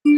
Welcome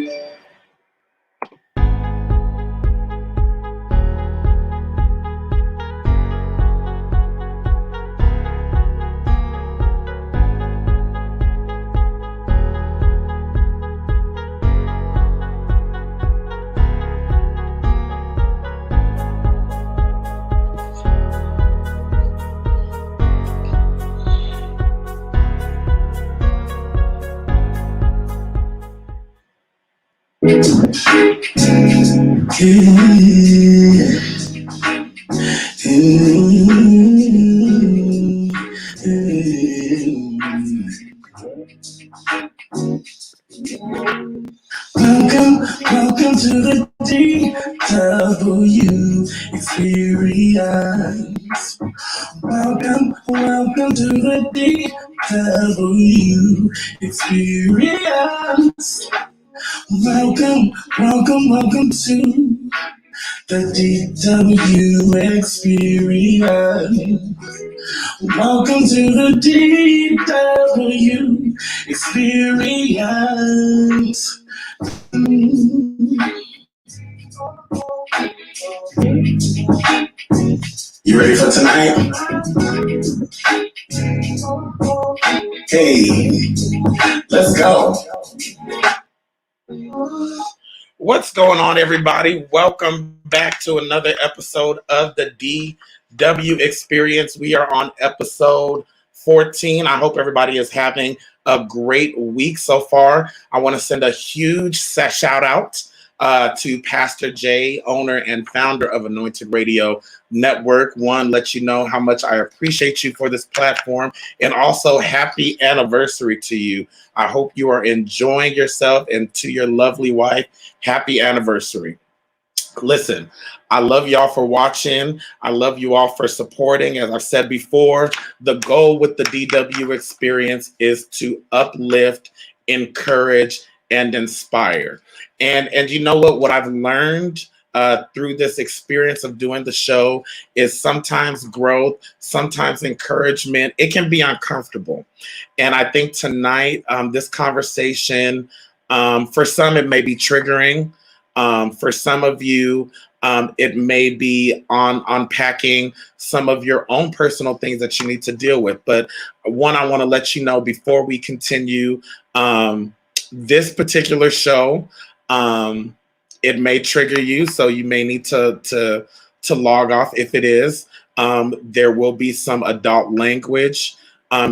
to the DW experience. Welcome to the DW experience. Welcome to the DW experience. Welcome to the DW experience. You ready for tonight? Hey, let's go. What's going on, everybody? Welcome back to another episode of the DW Experience. We are on episode 14. I hope everybody is having a great week so far. I want to send a huge shout out to Pastor Jay, owner and founder of Anointed Radio Network. One, let you know how much I appreciate you for this platform, and also happy anniversary to you. I hope you are enjoying yourself, and to your lovely wife, happy anniversary. Listen, I love y'all for watching. I love you all for supporting. As I've said before, the goal with the DW Experience is to uplift, encourage, and inspire. And you know what I've learned through this experience of doing the show is sometimes growth, sometimes encouragement. It can be uncomfortable. And I think tonight, this conversation, for some, it may be triggering. For some of you, it may be on unpacking some of your own personal things that you need to deal with. But one, I want to let you know before we continue, this particular show, it may trigger you, so you may need to log off if it is. There will be some adult language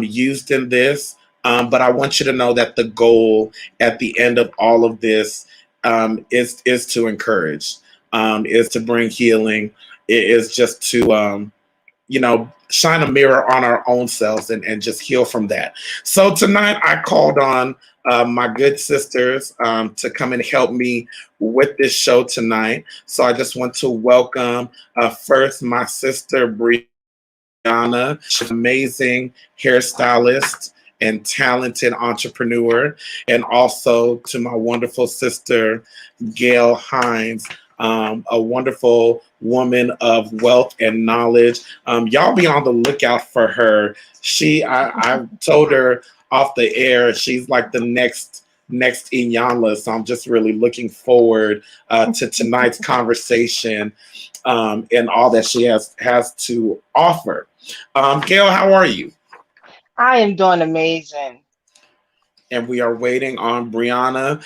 used in this, but I want you to know that the goal at the end of all of this is to encourage, is to bring healing. It is just to shine a mirror on our own selves and just heal from that. So tonight I called on my good sisters to come and help me with this show tonight. So I just want to welcome first my sister Brianna. She's an amazing hairstylist and talented entrepreneur, and also to my wonderful sister Gail Hines, a wonderful woman of wealth and knowledge. Y'all be on the lookout for her. I told her off the air, she's like the next Iyanla. So I'm just really looking forward to tonight's conversation and all that she has to offer. Gail, how are you? I am doing amazing. And we are waiting on Brianna.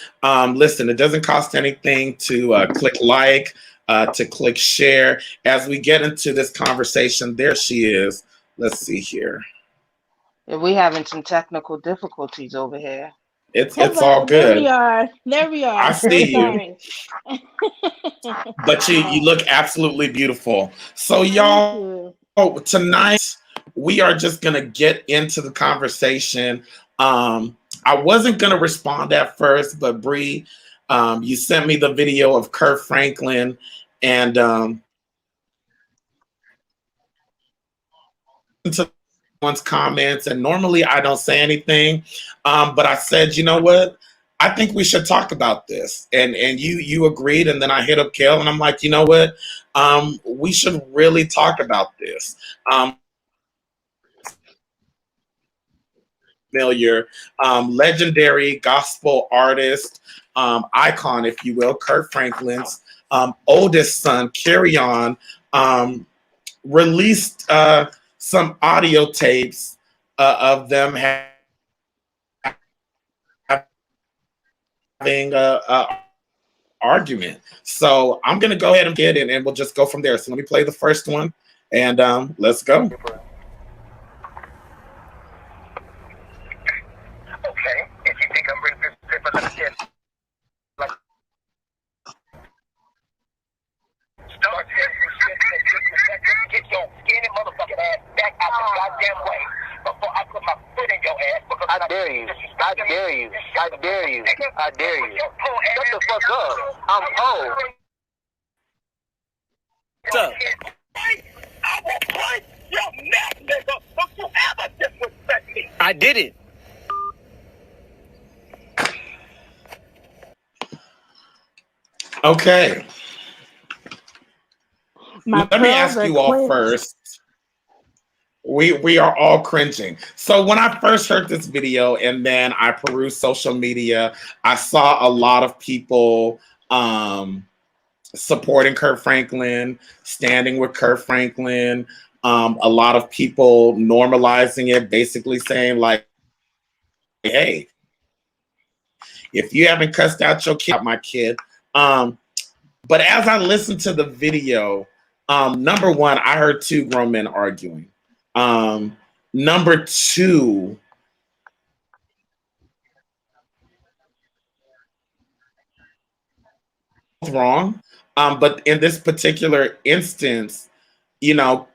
Listen, it doesn't cost anything to click like, to click share. As we get into this conversation, there she is. Let's see here. We're having some technical difficulties over here. It's all good. There we are. I see you. But you look absolutely beautiful. So y'all, tonight we are just gonna get into the conversation. I wasn't gonna respond at first, but Bree, you sent me the video of Kirk Franklin, and to one's comments, and normally I don't say anything, but I said, you know what? I think we should talk about this, and you agreed, and then I hit up Gail, and I'm like, you know what? We should really talk about this. Familiar, legendary gospel artist, icon, if you will, Kirk Franklin's oldest son, Carry-On, released some audio tapes of them having a argument. So I'm gonna go ahead and get it, and we'll just go from there. So let me play the first one, and let's go. Okay, if you think I'm bringing this paper, let me get like start get your skinny motherfucking ass back out the goddamn way before I put my foot in your ass. Because I dare you. I dare you. I dare you. I dare you. Shut the fuck up. I'm old. What's up? I will punch your neck, nigga. Don't you ever disrespect me. I did it. Okay. Let me ask you all first. We are all cringing. So when I first heard this video and then I perused social media, I saw a lot of people supporting Kirk Franklin, standing with Kirk Franklin. A lot of people normalizing it, basically saying like, hey, if you haven't cussed out your kid, my kid. But as I listened to the video, number one, I heard two grown men arguing. Number two, wrong. But in this particular instance, you know,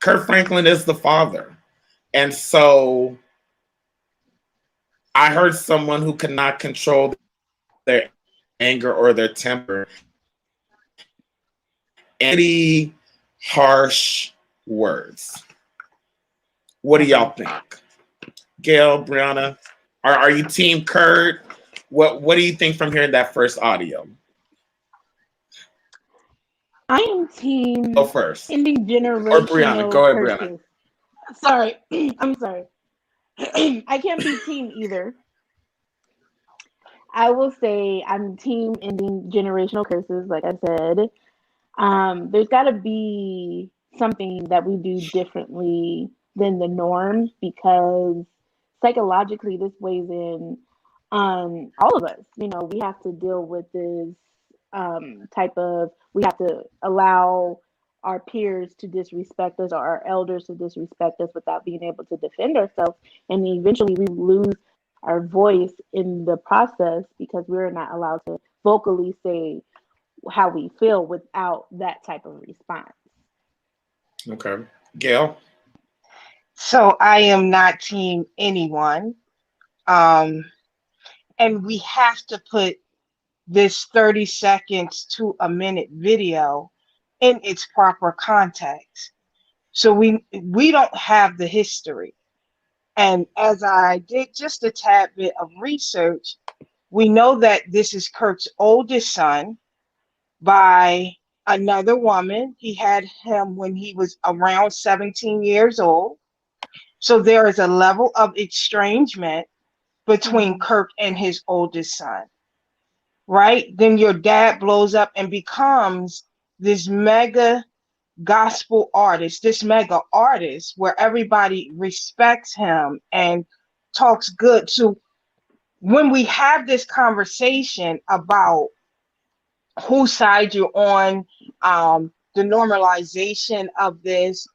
Kirk Franklin is the father. And so I heard someone who could not control their anger or their temper. Any harsh words. What do y'all think? Gail, Brianna, are you team Kurt? What do you think from hearing that first audio? I am team Go first. ending generational Or Brianna, go ahead, curses. Brianna. Sorry, I'm sorry. I can't be team either. I will say I'm team ending generational curses, like I said. There's got to be something that we do differently than the norm because psychologically this weighs in on all of us. You know, we have to deal with this we have to allow our peers to disrespect us or our elders to disrespect us without being able to defend ourselves. And eventually we lose our voice in the process because we're not allowed to vocally say how we feel without that type of response. Okay. Gail? So I am not team anyone. And we have to put this 30 seconds to a minute video in its proper context. So we don't have the history. And as I did just a tad bit of research, we know that this is Kirk's oldest son by another woman. He had him when he was around 17 years old. So there is a level of estrangement between Kirk and his oldest son, right? Then your dad blows up and becomes this mega gospel artist, this mega artist where everybody respects him and talks good. So when we have this conversation about whose side you're on, the normalization of this,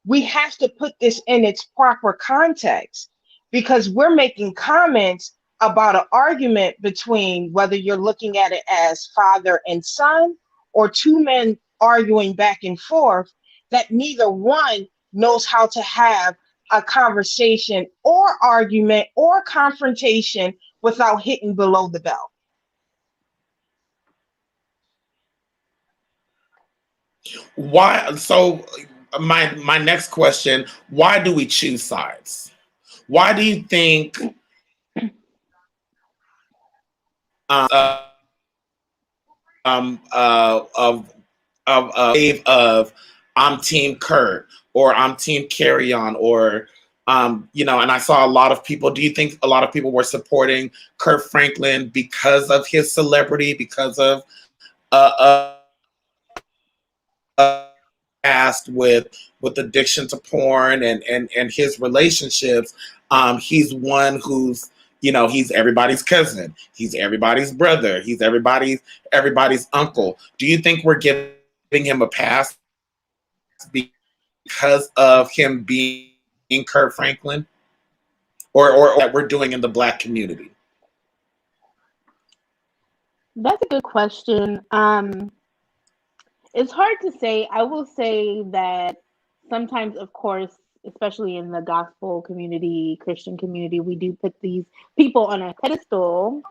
we have to put this in its proper context because we're making comments about an argument between whether you're looking at it as father and son or two men arguing back and forth that neither one knows how to have a conversation or argument or confrontation without hitting below the belt. Why? So my next question, why do we choose sides? Why do you think of I'm team Kurt or I'm team Carry-On or And I saw a lot of people. Do you think a lot of people were supporting Kirk Franklin because of his celebrity, because of uh, past with addiction to porn and his relationships? He's one who's, he's everybody's cousin, he's everybody's brother, he's everybody's uncle. Do you think we're giving him a pass because of him being Kirk Franklin, or that we're doing in the Black community? That's a good question. It's hard to say. I will say that sometimes, of course, especially in the gospel community, Christian community, we do put these people on a pedestal,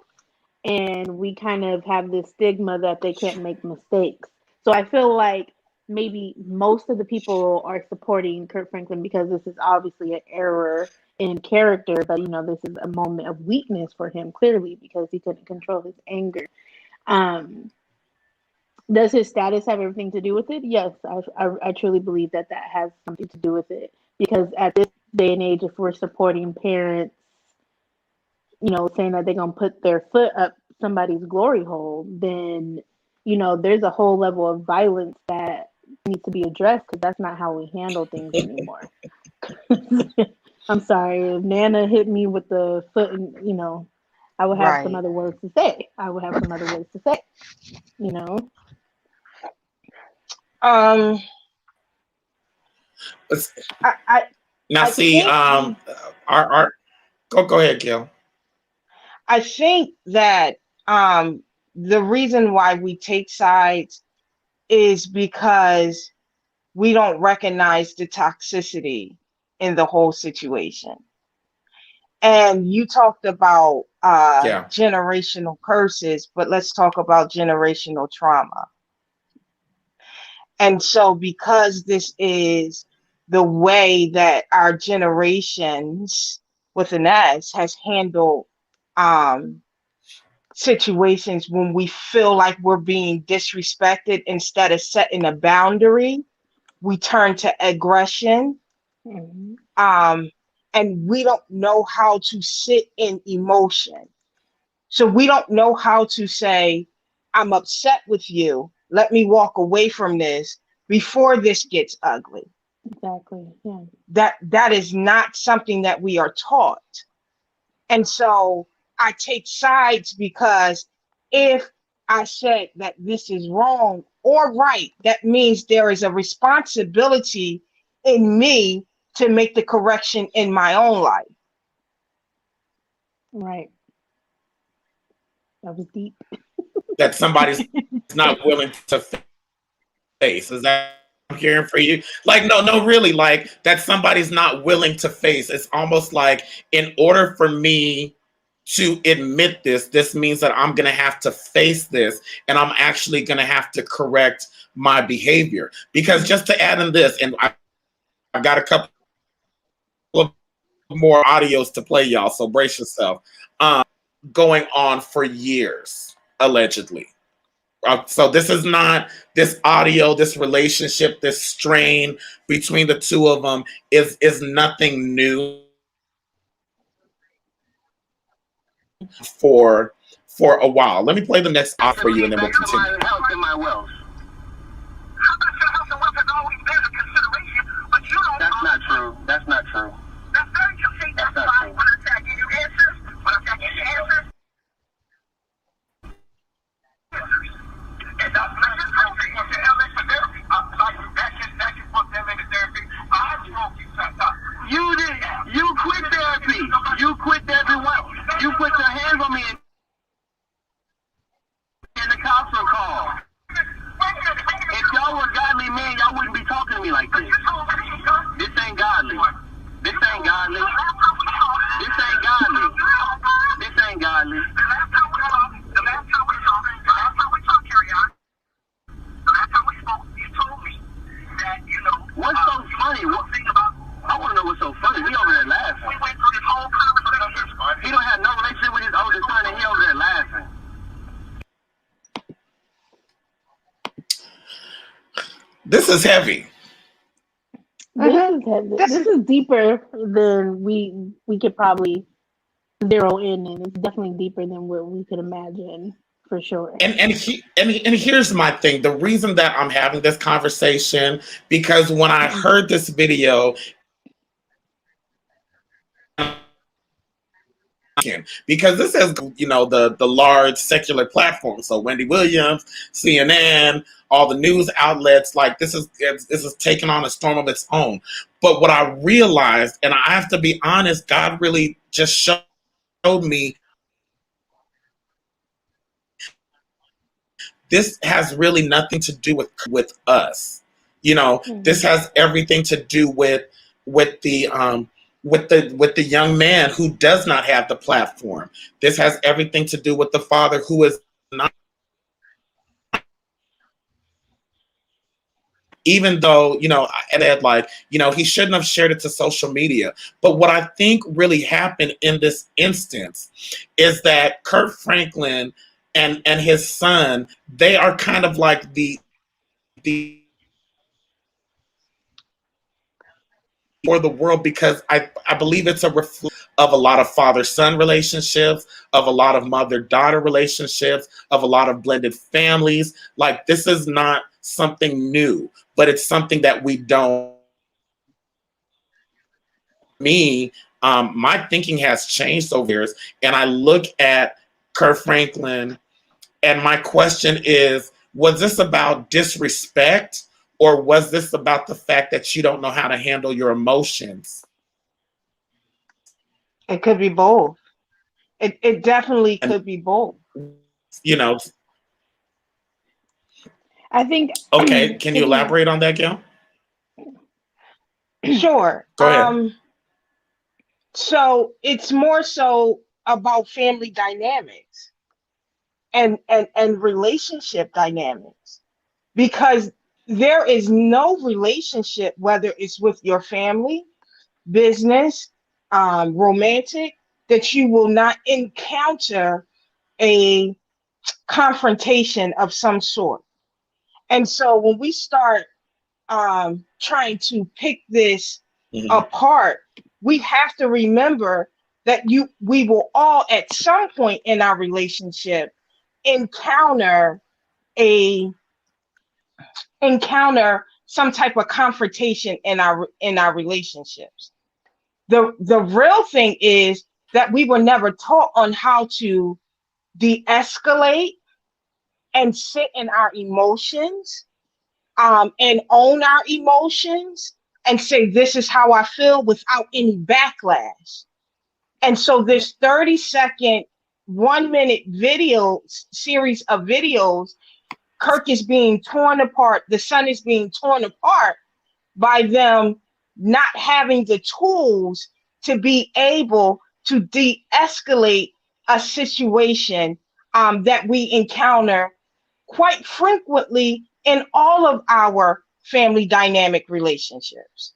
and we kind of have this stigma that they can't make mistakes. So I feel like maybe most of the people are supporting Kirk Franklin because this is obviously an error in character, but this is a moment of weakness for him, clearly, because he couldn't control his anger. Does his status have everything to do with it? Yes, I truly believe that has something to do with it. Because at this day and age, if we're supporting parents, saying that they're going to put their foot up somebody's glory hole, then, there's a whole level of violence that needs to be addressed, because that's not how we handle things anymore. I'm sorry, if Nana hit me with the foot, and, I would have some other words to say. I Now, I see, think, our go ahead, Gail. I think that the reason why we take sides is because we don't recognize the toxicity in the whole situation. And you talked about generational curses, but let's talk about generational trauma. And so, because this is the way that our generations with an S has handled situations when we feel like we're being disrespected, instead of setting a boundary, we turn to aggression. Mm-hmm. And we don't know how to sit in emotion. So we don't know how to say, I'm upset with you. Let me walk away from this before this gets ugly. Exactly. Yeah. That is not something that we are taught. And so I take sides, because if I said that this is wrong or right, that means there is a responsibility in me to make the correction in my own life. Right. That was deep. That somebody's not willing to face. Is that what I'm hearing for you? Like, no, really, like that somebody's not willing to face. It's almost like, in order for me to admit this means that I'm going to have to face this, and I'm actually going to have to correct my behavior. Because just to add in this, and I've got a couple of more audios to play, y'all, so brace yourself. Going on for years, allegedly. So this is not, this audio, this relationship, this strain between the two of them is nothing new for a while. Let me play the next off for you, and then we'll continue. That's not true. That's not true. That's very true. See, that's why when I say I give you answers, when I say I give you answers, and that's not just therapy. What's your LA for therapy? That can put them into therapy. I spoke you sometimes. You did. You quit therapy. You quit therapy. You put your hands on me and the cops will call. If y'all were godly men, y'all wouldn't be talking to me like this. This ain't godly. This ain't godly. This ain't godly. This ain't godly. The last time we talked, Carrie-On, the last time we spoke, you told me that, what's so funny? I want to know what's so funny. We over there laughing. We went through this whole conversation. He don't have no relationship with his oldest son, and he over there laughing. This is heavy. This is said, This this is is deeper than we could probably zero in, and it's definitely deeper than what we could imagine for sure. And here's my thing. The reason that I'm having this conversation, because when I Mhm. heard this video, because this is, the large secular platform. So Wendy Williams, CNN, all the news outlets, like this is taking on a storm of its own. But what I realized, and I have to be honest, God really just showed me this has really nothing to do with us. This Mhm. has everything to do with the young man who does not have the platform. This has everything to do with the father who is not, even though, and Ed, like, he shouldn't have shared it to social media. But what I think really happened in this instance is that Kirk Franklin and his son, they are kind of like the for the world, because I believe it's a reflection of a lot of father-son relationships, of a lot of mother-daughter relationships, of a lot of blended families. Like, this is not something new, but it's something that we don't. Me, my thinking has changed over years, and I look at Kirk Franklin, and my question is, was this about disrespect, or was this about the fact that you don't know how to handle your emotions? it could be both. It definitely And could be both. you know, I think okay, can you taking elaborate on that, Gail? Sure. Go ahead. So it's more so about family dynamics and relationship dynamics, because there is no relationship, whether it's with your family, business, romantic, that you will not encounter a confrontation of some sort. And so when we start trying to pick this Mhm. apart, we have to remember that we will all at some point in our relationship encounter a encounter some type of confrontation in our relationships. The real thing is that we were never taught on how to de-escalate and sit in our emotions, and own our emotions and say, this is how I feel, without any backlash. And so this 30-second, 1 minute video series of videos, Kirk is being torn apart, the son is being torn apart by them not having the tools to be able to de-escalate a situation, that we encounter quite frequently in all of our family dynamic relationships.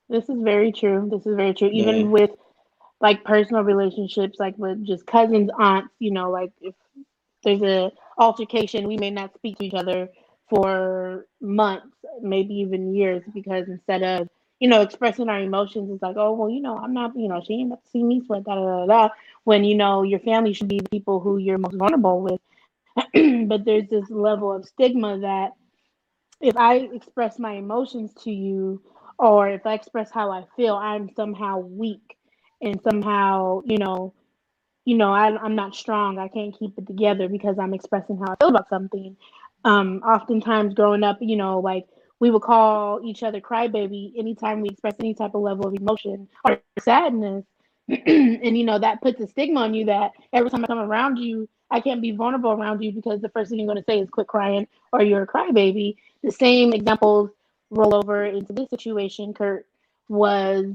this is very true. This is very true. Even Mhm. with like personal relationships, like with just cousins, aunts, like if there's a altercation, we may not speak to each other for months, maybe even years, because instead of expressing our emotions, it's like, oh well, I'm not, she ain't about to see me sweat, da da da da. When your family should be the people who you're most vulnerable with. But there's this level of stigma that if I express my emotions to you, or if I express how I feel, I'm somehow weak, and somehow, I'm not strong. I can't keep it together because I'm expressing how I feel about something. Oftentimes growing up, like we would call each other crybaby anytime we express any type of level of emotion or sadness. And that puts a stigma on you that every time I come around you, I can't be vulnerable around you because the first thing you're going to say is quit crying or you're a crybaby. The same examples roll over into this situation. Kurt was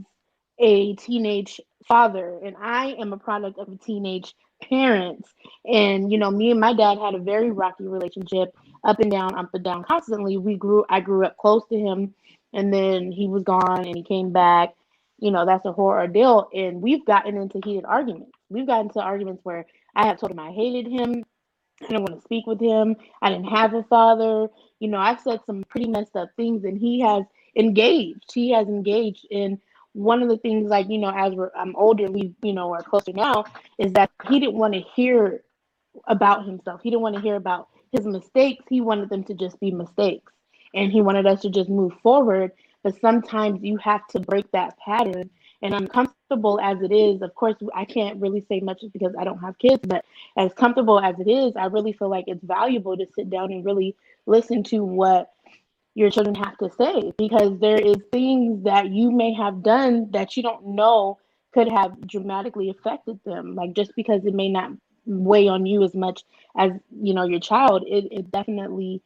a teenage father, and I am a product of a teenage parents. And me and my dad had a very rocky relationship, up and down constantly. I grew up close to him, and then he was gone and he came back. That's a horror ordeal. And we've gotten into heated arguments. We've gotten into arguments where I have told him I hated him. I didn't want to speak with him. I didn't have a father. I've said some pretty messed up things, and he has engaged. He has engaged in one of the things, like, as I'm older, we, are closer now, is that he didn't want to hear about himself. He didn't want to hear about his mistakes. He wanted them to just be mistakes. And he wanted us to just move forward. But sometimes you have to break that pattern. And uncomfortable as it is, of course, I can't really say much because I don't have kids, but as comfortable as it is, I really feel like it's valuable to sit down and really listen to what your children have to say, because there is things that you may have done that you don't know could have dramatically affected them. Like, just because it may not weigh on you as much as your child, it definitely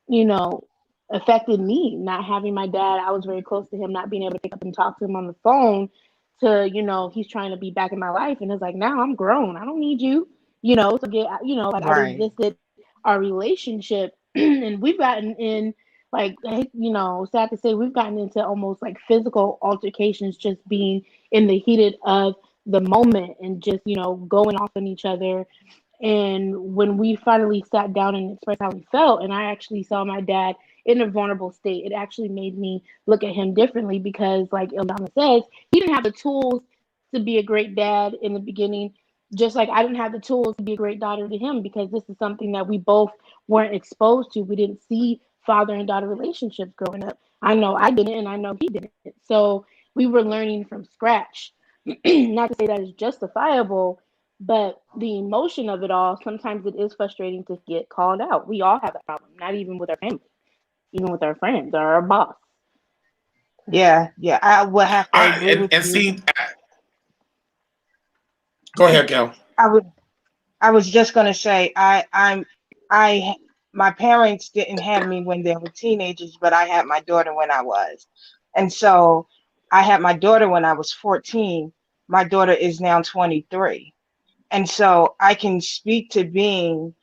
you know affected me. Not having my dad, I was very close to him, not being able to pick up and talk to him on the phone, to he's trying to be back in my life, and it's like, now I'm grown, I don't need you, to get, like, I Right. resisted our relationship. And we've gotten in, like, sad to say, we've gotten into almost like physical altercations, just being in the heated of the moment, and just going off on each other. And when we finally sat down and expressed how we felt, and I actually saw my dad in a vulnerable state, it actually made me look at him differently, because, like Ildana says, he didn't have the tools to be a great dad in the beginning, just like I didn't have the tools to be a great daughter to him, because this is something that we both weren't exposed to. We didn't see father and daughter relationships growing up. I know I didn't, and I know he didn't. So we were learning from scratch. Not to say that is justifiable, but the emotion of it all, sometimes it is frustrating to get called out. We all have that problem, not even with our family, even with our friends or our boss. Yeah, yeah. I would have to I agree with and you. see, go ahead, Gail. I would I was just gonna say I my parents didn't have me when they were teenagers, but I had my daughter when I was. And so I had my daughter when I was 14. My daughter is now 23. And so I can speak to being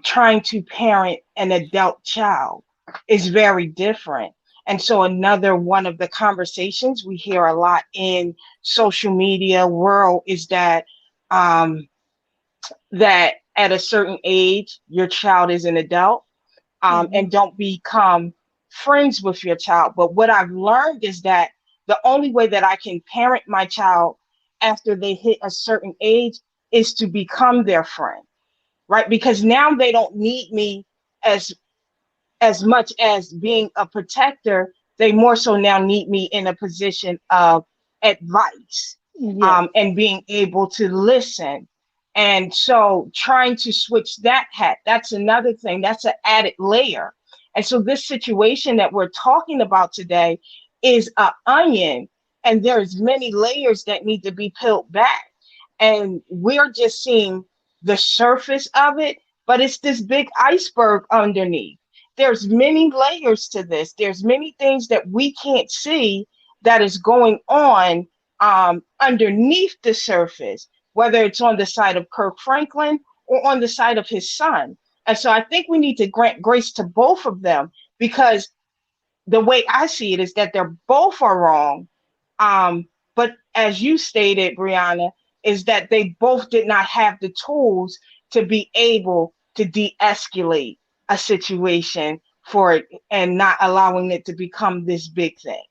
trying to parent an adult child is very different. And so another one of the conversations we hear a lot in social media world is um, that at a certain age your child is an adult, Mm-hmm. and don't become friends with your child. But what I've learned is that the only way that I can parent my child after they hit a certain age is to become their friend, right? Because now they don't need me as as much as being a protector. They more so now need me in a position of advice, Yes. and being able to listen. And so trying to switch that hat, that's another thing, that's an added layer. And so this situation that we're talking about today is an onion, and there's many layers that need to be peeled back. And we're just seeing the surface of it, but it's this big iceberg underneath. There's many layers to this. There's many things that we can't see that is going on underneath the surface, whether it's on the side of Kirk Franklin or on the side of his son. And so I think we need to grant grace to both of them, because the way I see it is that they're both are wrong. But as you stated, Brianna, is that they both did not have the tools to be able to de-escalate a situation for it, and not allowing it to become this big thing.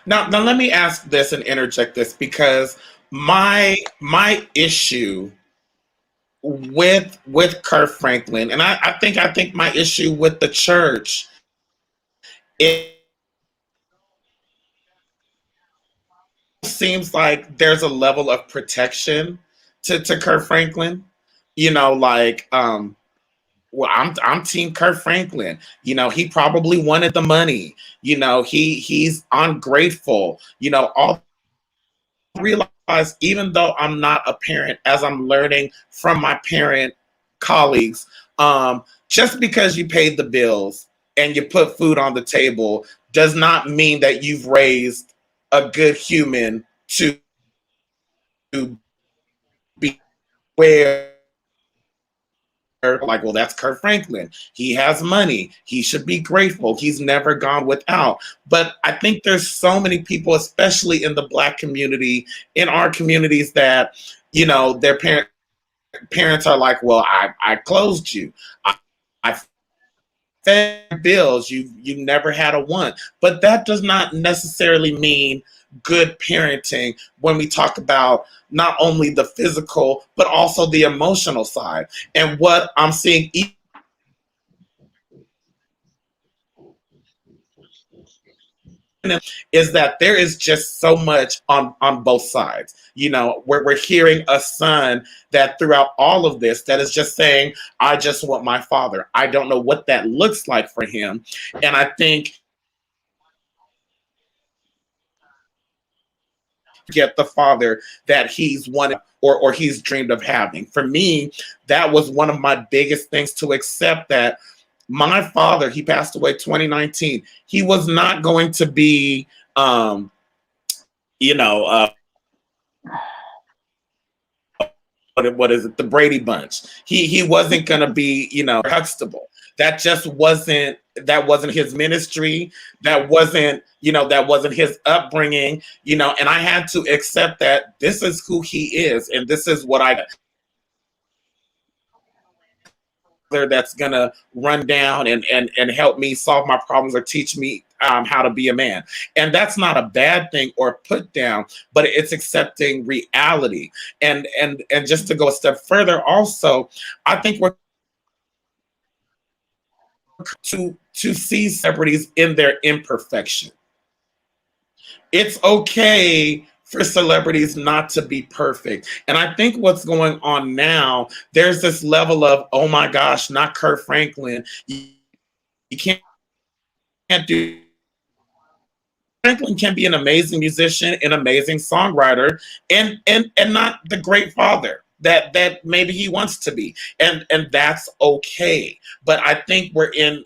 Now let me ask this and interject this, because my issue with Kirk Franklin, and I think my issue with the church, seems like there's a level of protection to Kirk Franklin. Like, well, I'm Team Kirk Franklin. He probably wanted the money. He's ungrateful. All realize, even though I'm not a parent, as I'm learning from my parent colleagues, just because you paid the bills and you put food on the table does not mean that you've raised a good human to be where, like, well, that's Kirk Franklin. He has money. He should be grateful. He's never gone without. But I think there's so many people, especially in the Black community, in our communities, that their parents are like, well, I closed you. I fed bills, you never had a want. But that does not necessarily mean good parenting when we talk about not only the physical but also the emotional side. And what I'm seeing is that there is just so much on both sides. You know, we're hearing a son that throughout all of this that is just saying, I just want my father. I don't know what that looks like for him. And I think get the father that he's wanted or he's dreamed of having. For me, that was one of my biggest things to accept that my father, he passed away 2019. He was not going to be you know, what is it, the Brady Bunch. He wasn't gonna be, Huxtable. That wasn't his ministry. That wasn't his upbringing, and I had to accept that this is who he is, and this is what I that's gonna run down and help me solve my problems or teach me how to be a man. And that's not a bad thing or put down, but it's accepting reality. And just to go a step further, also, I think we're to see celebrities in their imperfection. It's okay for celebrities not to be perfect. And I think what's going on now, there's this level of, oh my gosh, not Kirk Franklin. You can't do. Franklin can be an amazing musician, an amazing songwriter, and not the great father that maybe he wants to be, and that's okay. But I think we're in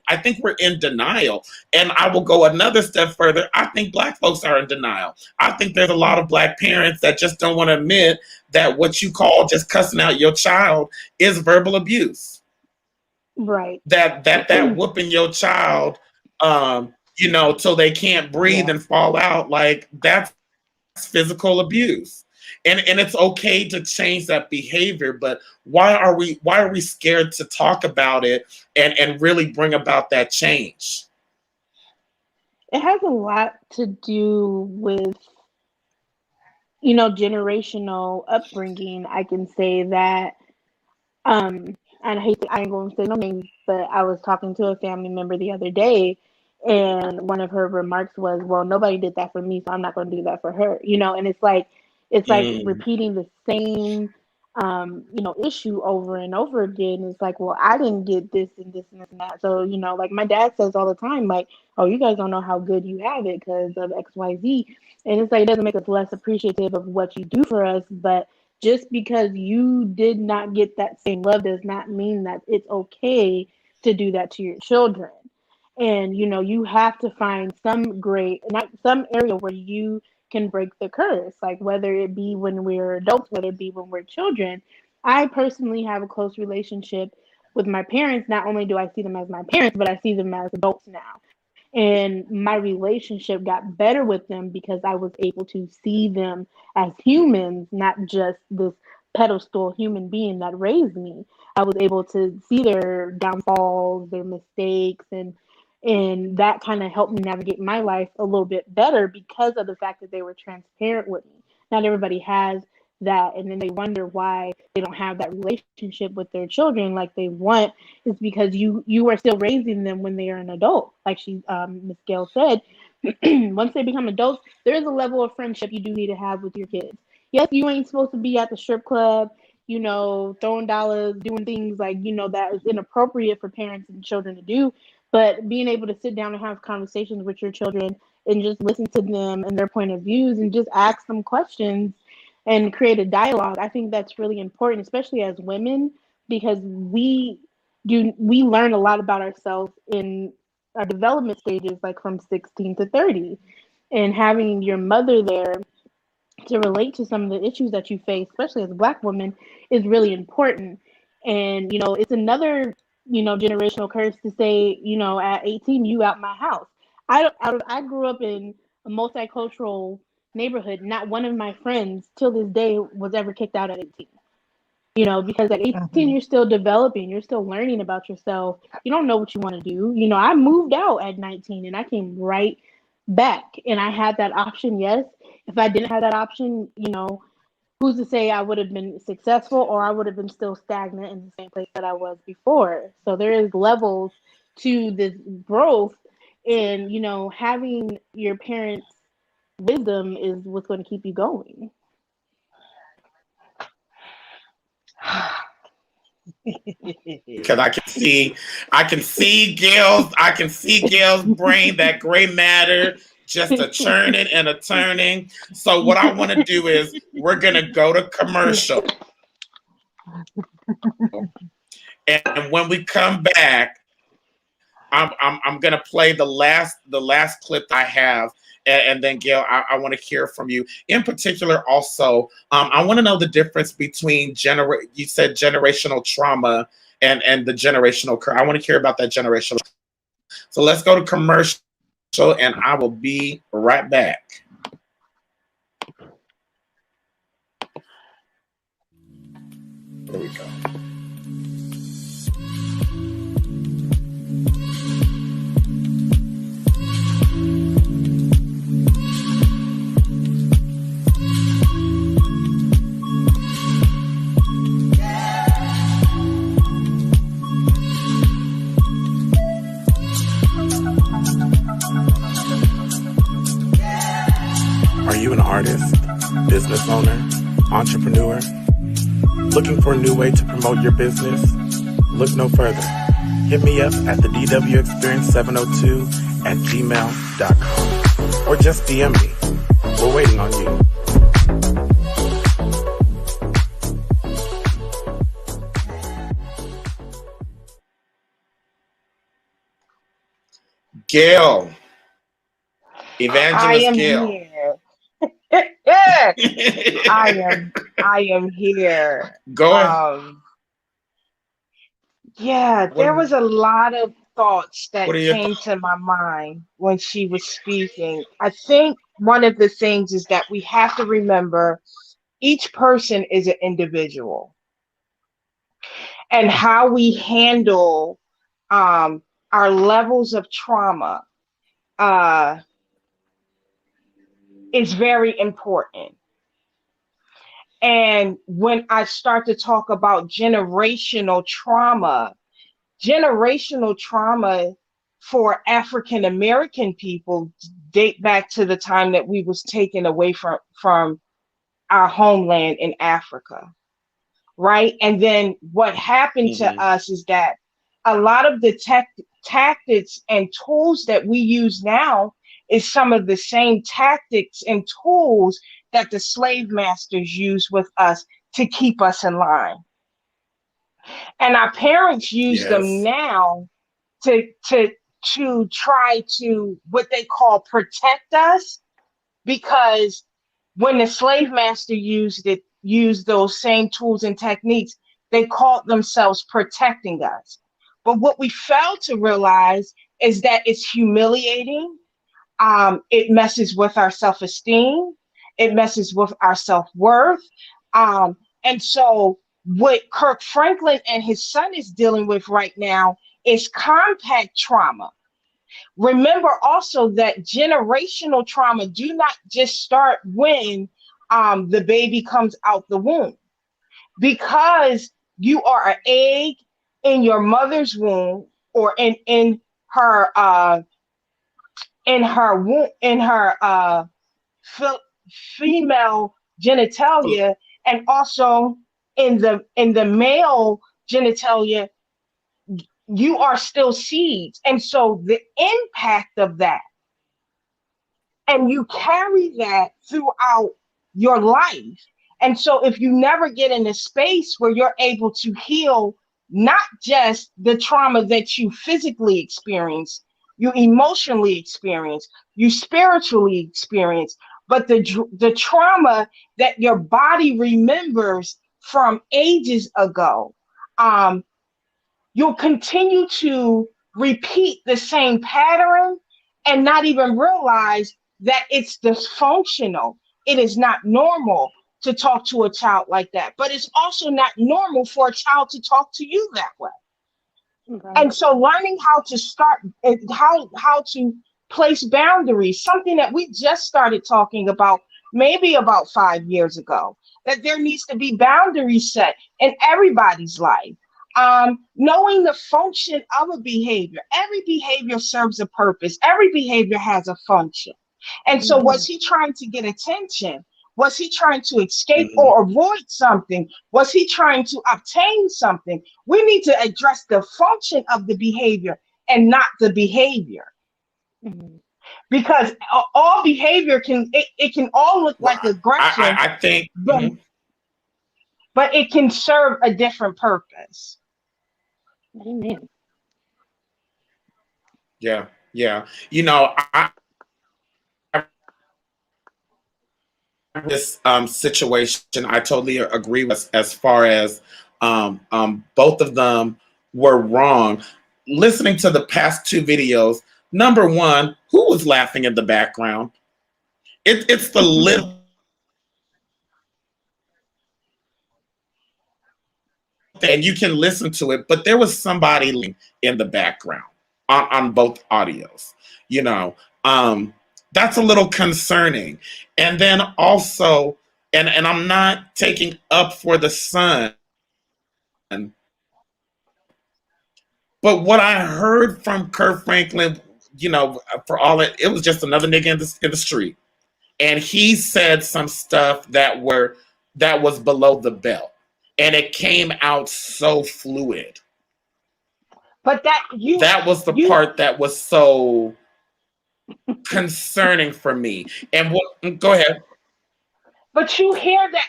denial, and I will go another step further. I think Black folks are in denial. I think there's a lot of Black parents that just don't want to admit that what you call just cussing out your child is verbal abuse. Right. That whooping your child, till they can't breathe Yeah. and fall out, like that's physical abuse. And it's okay to change that behavior, but why are we scared to talk about it and really bring about that change? It has a lot to do with, generational upbringing. I can say that, and I ain't going to say no names, but I was talking to a family member the other day, and one of her remarks was, "Well, nobody did that for me, so I'm not going to do that for her." And it's like Mm, repeating the same, issue over and over again. It's like, well, I didn't get this and this and this and that. So, like my dad says all the time, like, "Oh, you guys don't know how good you have it because of X, Y, Z." And it's like it doesn't make us less appreciative of what you do for us, but just because you did not get that same love does not mean that it's okay to do that to your children. And you have to find some great, not some area where you can break the curse, like whether it be when we're adults, whether it be when we're children. I personally have a close relationship with my parents. Not only do I see them as my parents, but I see them as adults now. And my relationship got better with them because I was able to see them as humans, not just this pedestal human being that raised me. I was able to see their downfalls, their mistakes, and that kind of helped me navigate my life a little bit better because of the fact that they were transparent with me. Not everybody has that, and then they wonder why they don't have that relationship with their children like they want. Is because you are still raising them when they are an adult, like she Miss Gail said. Once they become adults, there is a level of friendship you do need to have with your kids. Yes, you ain't supposed to be at the strip club, throwing dollars, doing things like, that is inappropriate for parents and children to do. But being able to sit down and have conversations with your children and just listen to them and their point of views and just ask them questions and create a dialogue, I think that's really important, especially as women, because we learn a lot about ourselves in our development stages, like from 16 to 30. And having your mother there to relate to some of the issues that you face, especially as a Black woman, is really important. And it's another generational curse to say, at 18 you out my house. I grew up in a multicultural neighborhood. Not one of my friends till this day was ever kicked out at 18. Because at 18, you're still developing, you're still learning about yourself. You don't know what you want to do. I moved out at 19 and I came right back, and I had that option. Yes. If I didn't have that option, who's to say I would have been successful, or I would have been still stagnant in the same place that I was before. So there is levels to this growth, and having your parents' wisdom is what's going to keep you going. Because I can see Gail's brain, that gray matter, just a churning and a turning. So what I want to do is we're gonna go to commercial, and when we come back, I'm gonna play the last clip I have. And then Gail, I want to hear from you. In particular, also, I want to know the difference between you said generational trauma and the generational curse. I want to hear about that generational. So let's go to commercial, and I will be right back. There we go. Are you an artist, business owner, entrepreneur? Looking for a new way to promote your business? Look no further. Hit me up at the DW Experience 702 at gmail.com or just DM me. We're waiting on you. Gail. Evangelist Gail. Here. I am here. Go ahead. There was a lot of thoughts that came to my mind when she was speaking. I think one of the things is that we have to remember each person is an individual, and how we handle our levels of trauma is very important. And when I start to talk about generational trauma for African American people date back to the time that we was taken away from our homeland in Africa, right? And then what happened to us is that a lot of the tactics and tools that we use now is some of the same tactics and tools that the slave masters used with us to keep us in line. And our parents use them now to try to, what they call, protect us, because when the slave master used those same tools and techniques, they called themselves protecting us. But what we fail to realize is that it's humiliating. It messes with our self-esteem. It messes with our self-worth. And so what Kirk Franklin and his son is dealing with right now is compact trauma. Remember also that generational trauma do not just start when the baby comes out the womb, because you are an egg in your mother's womb, or in her female genitalia, and also in the male genitalia. You are still seeds. And so the impact of that, and you carry that throughout your life. And so if you never get in a space where you're able to heal not just the trauma that you physically experience, you emotionally experience, you spiritually experience, but the trauma that your body remembers from ages ago, you'll continue to repeat the same pattern and not even realize that it's dysfunctional. It is not normal to talk to a child like that. But it's also not normal for a child to talk to you that way. Okay. And so learning how to start, how to place boundaries, something that we just started talking about maybe about 5 years ago, that there needs to be boundaries set in everybody's life. Knowing the function of a behavior. Every behavior serves a purpose. Every behavior has a function. And so was he trying to get attention? Was he trying to escape or avoid something? Was he trying to obtain something? We need to address the function of the behavior and not the behavior. Because all behavior it can all look like aggression. I think, but it can serve a different purpose. Amen. Yeah. You know, this situation, I totally agree with as far as both of them were wrong. Listening to the past two videos, number one, who was laughing in the background? It's the little. And you can listen to it, but there was somebody in the background on both audios. You know, that's a little concerning. And then also, and I'm not taking up for the son, but what I heard from Kirk Franklin, you know, for all it was just another nigga in the street, and he said some stuff that was below the belt, and it came out so fluid. But that was the part that was so concerning for me. And go ahead. But you hear that?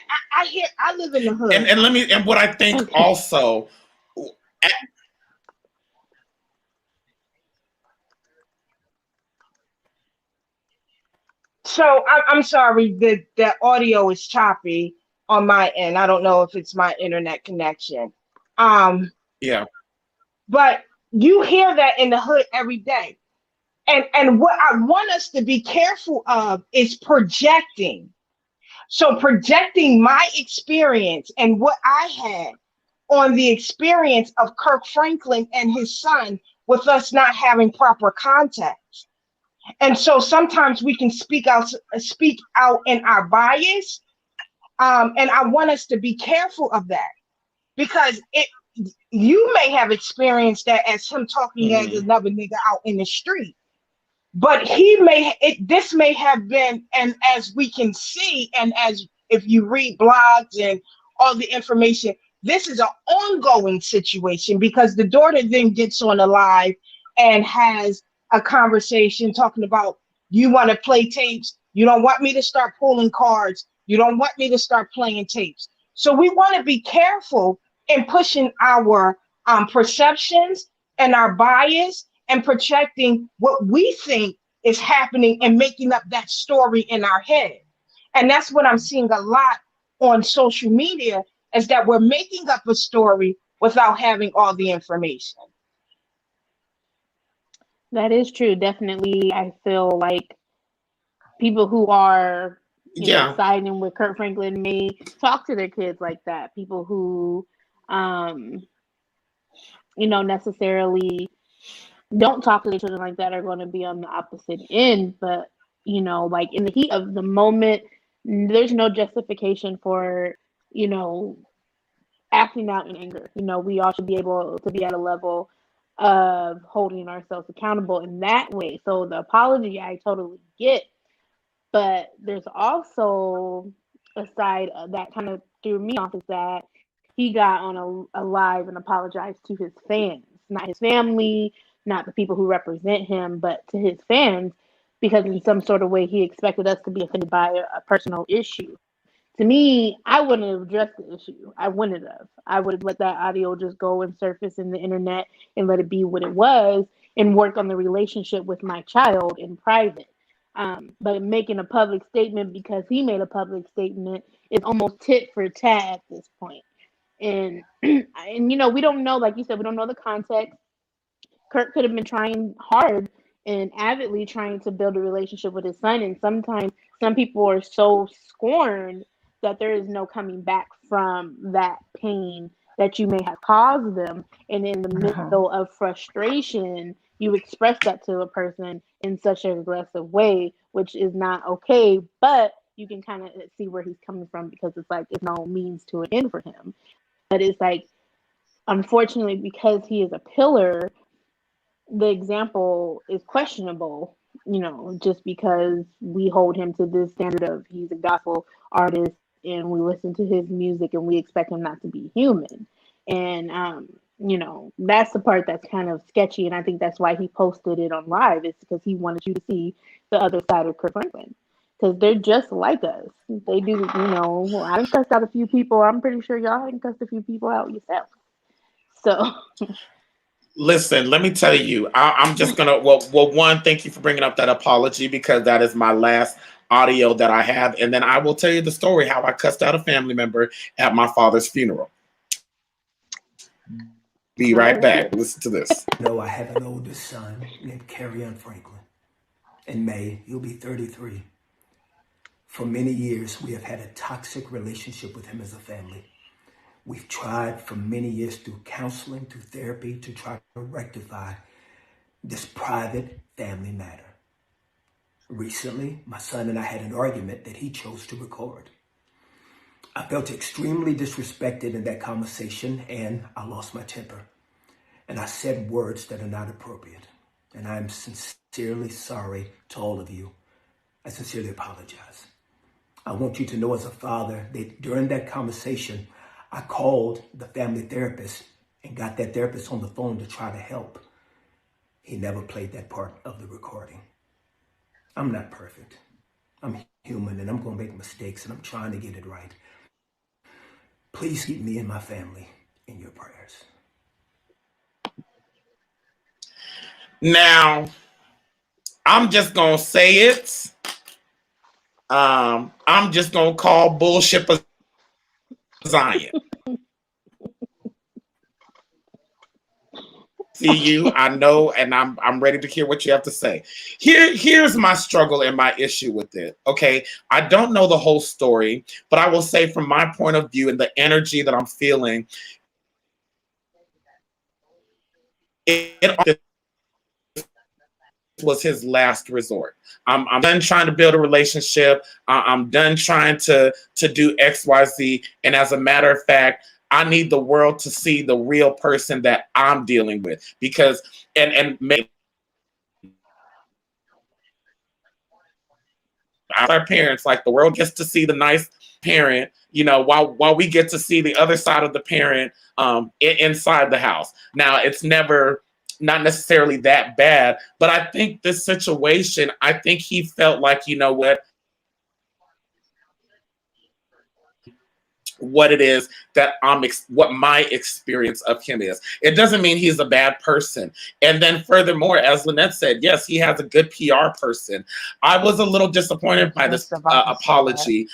I live in the hood. And what I think also. So I'm sorry, the audio is choppy on my end. I don't know if it's my internet connection. Yeah. But you hear that in the hood every day. And what I want us to be careful of is projecting. So projecting my experience and what I had on the experience of Kirk Franklin and his son with us not having proper context. And so sometimes we can speak out in our bias. And I want us to be careful of that, because you may have experienced that as him talking as another nigga out in the street. But this may have been, and as we can see, and as if you read blogs and all the information, this is an ongoing situation, because the daughter then gets on a live and has a conversation talking about, you want to play tapes, you don't want me to start pulling cards, you don't want me to start playing tapes. So we want to be careful in pushing our perceptions and our bias and projecting what we think is happening and making up that story in our head. And that's what I'm seeing a lot on social media, is that we're making up a story without having all the information. That is true. Definitely, I feel like people who are siding with Kirk Franklin may talk to their kids like that. People who, necessarily don't talk to their children like that are going to be on the opposite end. But, like in the heat of the moment, there's no justification for, acting out in anger. We all should be able to be at a level of holding ourselves accountable in that way. So the apology I totally get, but there's also a side that kind of threw me off, is that he got on a live and apologized to his fans, not his family, not the people who represent him, but to his fans, because in some sort of way he expected us to be offended by a personal issue. To me, I wouldn't have addressed the issue. I wouldn't have. I would have let that audio just go and surface in the internet and let it be what it was, and work on the relationship with my child in private. But making a public statement because he made a public statement is almost tit for tat at this point. And we don't know, like you said, we don't know the context. Kirk could have been trying hard and avidly trying to build a relationship with his son, and sometimes some people are so scorned that there is no coming back from that pain that you may have caused them. And in the middle of frustration, you express that to a person in such an aggressive way, which is not okay. But you can kind of see where he's coming from, because it's like it's no means to an end for him. But it's like, unfortunately, because he is a pillar, the example is questionable, just because we hold him to this standard of he's a gospel artist and we listen to his music and we expect him not to be human. And, that's the part that's kind of sketchy. And I think that's why he posted it on live, is because he wanted you to see the other side of Kirk Franklin. Because they're just like us. They do, I done cussed out a few people. I'm pretty sure y'all done cussed a few people out yourself. So. Listen, let me tell you, I'm just gonna. Well, one, thank you for bringing up that apology, because that is my last audio that I have, and then I will tell you the story how I cussed out a family member at my father's funeral. Be right back. Listen to this. I have an oldest son named Kirk Franklin. In May, he'll be 33. For many years, we have had a toxic relationship with him as a family. We've tried for many years through counseling, through therapy, to try to rectify this private family matter. Recently, my son and I had an argument that he chose to record. I felt extremely disrespected in that conversation, and I lost my temper. And I said words that are not appropriate. And I'm sincerely sorry to all of you. I sincerely apologize. I want you to know, as a father, that during that conversation, I called the family therapist and got that therapist on the phone to try to help. He never played that part of the recording. I'm not perfect. I'm human, and I'm going to make mistakes, and I'm trying to get it right. Please keep me and my family in your prayers. Now, I'm just going to say it. I'm just going to call bullshit a Zion. See you, I know, and I'm ready to hear what you have to say. Here's my struggle and my issue with it. Okay, I don't know the whole story, but I will say from my point of view and the energy that I'm feeling, it was his last resort. I'm done trying to build a relationship. I'm done trying to do X, Y, Z. And as a matter of fact, I need the world to see the real person that I'm dealing with, because and our parents, like, the world gets to see the nice parent, while we get to see the other side of the parent inside the house. Now, it's not necessarily that bad, but I think this situation, I think he felt like, what it is that what my experience of him is. It doesn't mean he's a bad person. And then furthermore, as Lynette said, yes, he has a good PR person. I was a little disappointed by this apology.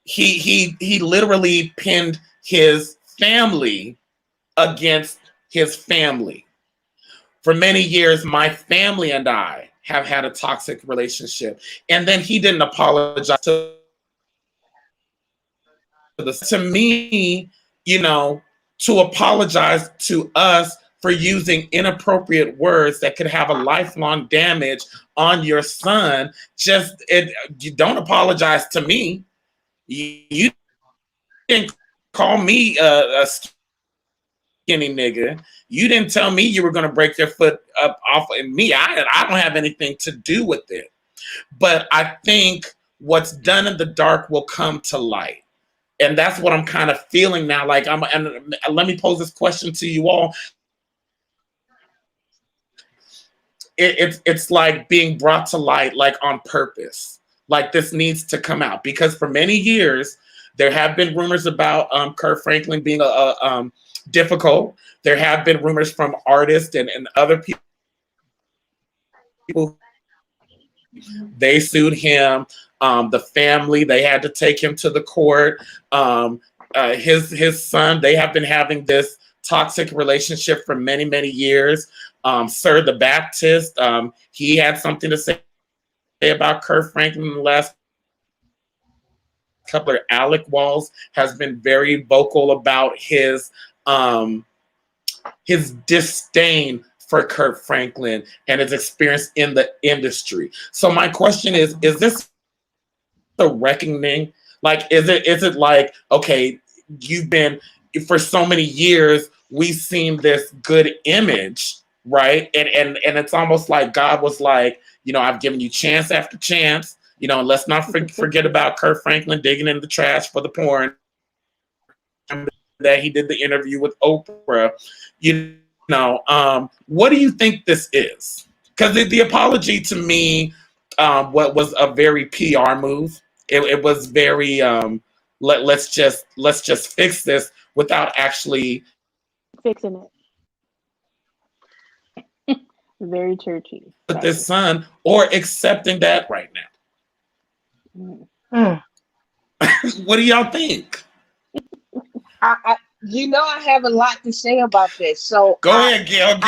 He literally pinned his family against his family. For many years, my family and I have had a toxic relationship. And then he didn't apologize to me, to apologize to us for using inappropriate words that could have a lifelong damage on your son. You don't apologize to me. You didn't call me a skinny nigga. You didn't tell me you were going to break your foot up off of me. I don't have anything to do with it. But I think what's done in the dark will come to light. And that's what I'm kind of feeling now. Like, and let me pose this question to you all. It's like being brought to light, like, on purpose. Like, this needs to come out, because for many years there have been rumors about Kirk Franklin being difficult. There have been rumors from artists and other people. They sued him. The family, they had to take him to the court. His son, they have been having this toxic relationship for many, many years. Sir the Baptist, he had something to say about Kirk Franklin in the last couple of Alec Walls has been very vocal about his disdain for Kirk Franklin and his experience in the industry. So my question is this a reckoning? Like, is it like, okay, you've been, for so many years, we've seen this good image, right? And it's almost like God was like, I've given you chance after chance, let's not forget about Kirk Franklin digging in the trash for the porn that he did the interview with Oprah. What do you think this is? Because the apology to me, what was a very PR move. It was very let's just fix this without actually fixing it. Very churchy. With this son, or accepting that right now. What do y'all think? I have a lot to say about this. So go ahead, Gail.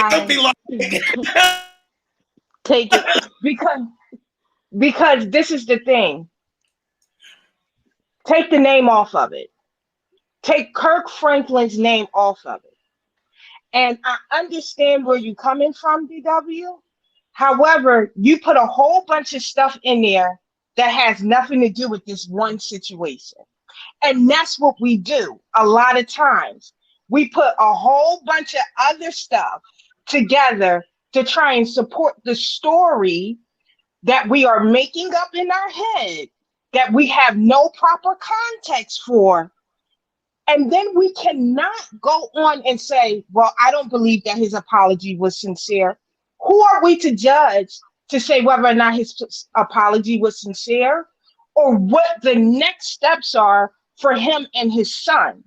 Take it. Because this is the thing. Take the name off of it. Take Kirk Franklin's name off of it. And I understand where you're coming from, DW. However, you put a whole bunch of stuff in there that has nothing to do with this one situation. And that's what we do a lot of times. We put a whole bunch of other stuff together to try and support the story that we are making up in our head, that we have no proper context for. And then we cannot go on and say, well, I don't believe that his apology was sincere. Who are we to judge to say whether or not his apology was sincere, or what the next steps are for him and his son?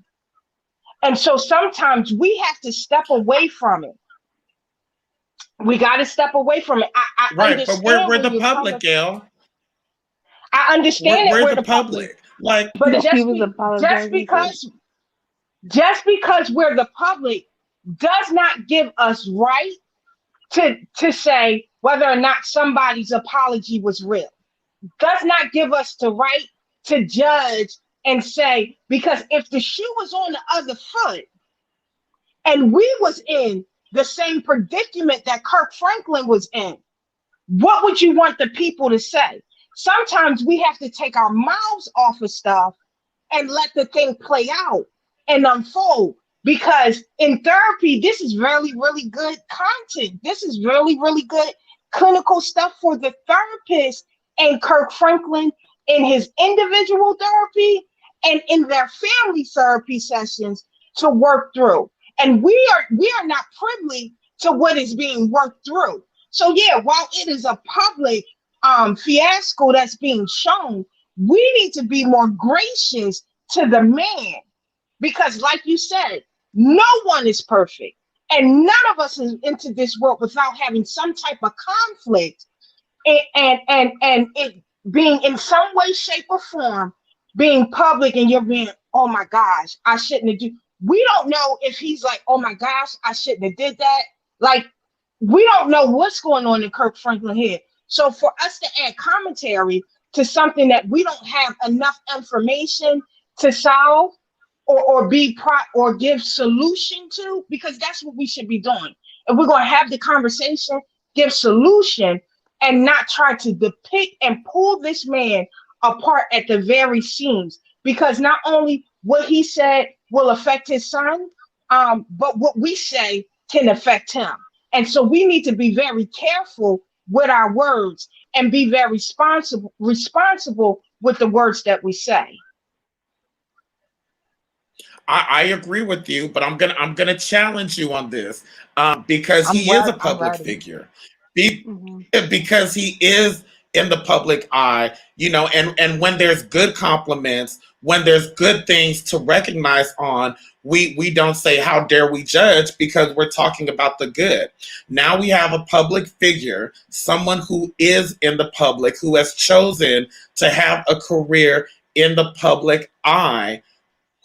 And so sometimes we have to step away from it. We got to step away from it. I right, but we're the public, Gail. I understand we're the public. Like, but just because we're the public does not give us right to say whether or not somebody's apology was real. Does not give us the right to judge and say, because if the shoe was on the other foot and we was in the same predicament that Kirk Franklin was in, what would you want the people to say? Sometimes we have to take our mouths off of stuff and let the thing play out and unfold. Because in therapy, this is really, really good content. This is really, really good clinical stuff for the therapist and Kirk Franklin in his individual therapy and in their family therapy sessions to work through. And we are not privy to what is being worked through. So yeah, while it is a public fiasco that's being shown, we need to be more gracious to the man, because like you said, no one is perfect, and none of us is into this world without having some type of conflict and it being in some way, shape, or form being public, and you're being, oh my gosh, I shouldn't have we don't know if he's like, oh my gosh, I shouldn't have did that. Like, we don't know what's going on in Kirk Franklin here. So for us to add commentary to something that we don't have enough information to solve or give solution to, because that's what we should be doing. If we're going to have the conversation, give solution, and not try to depict and pull this man apart at the very seams, because not only what he said will affect his son, but what we say can affect him. And so we need to be very careful with our words and be very responsible with the words that we say. I agree with you, but I'm gonna challenge you on this because he is a public figure. Because he is in the public eye, and when there's good compliments, when there's good things to recognize on, we don't say, how dare we judge, because we're talking about the good. Now we have a public figure, someone who is in the public, who has chosen to have a career in the public eye,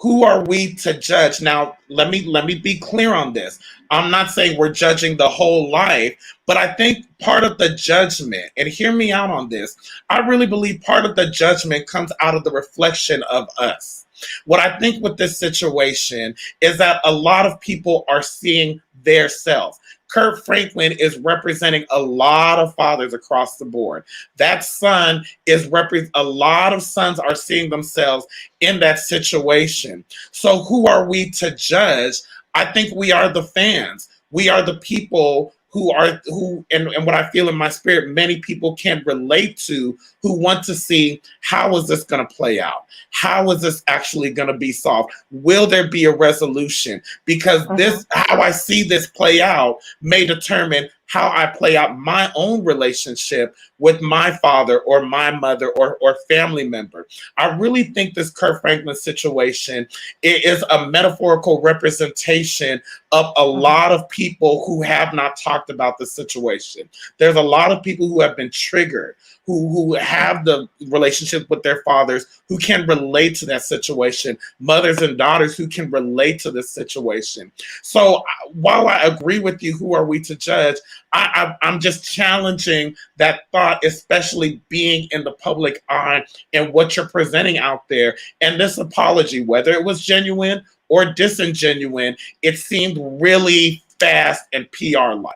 who are we to judge? Now, let me be clear on this. I'm not saying we're judging the whole life, but I think part of the judgment, and hear me out on this, I really believe part of the judgment comes out of the reflection of us. What I think with this situation is that a lot of people are seeing their self. Kirk Franklin is representing a lot of fathers across the board. That son is a lot of sons are seeing themselves in that situation. So who are we to judge? I think we are the fans. We are the people and what I feel in my spirit, many people can relate to, who want to see, how is this going to play out? How is this actually going to be solved? Will there be a resolution? Because this, how I see this play out, may determine how I play out my own relationship with my father or my mother or family member. I really think this Kirk Franklin situation is a metaphorical representation of a lot of people who have not talked about the situation. There's a lot of people who have been triggered, who have the relationship with their fathers, who can relate to that situation, mothers and daughters who can relate to this situation. So while I agree with you, who are we to judge? I'm just challenging that thought, especially being in the public eye and what you're presenting out there. And this apology, whether it was genuine or disingenuine, it seemed really fast and PR-like.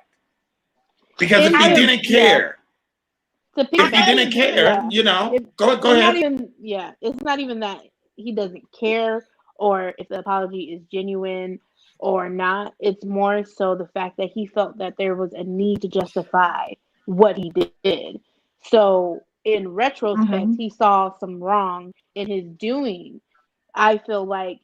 Because if he didn't care, if he didn't care, go it's ahead. not even, it's not even that he doesn't care or if the apology is genuine or not. It's more so the fact that he felt that there was a need to justify what he did. So in retrospect, he saw some wrong in his doing. I feel like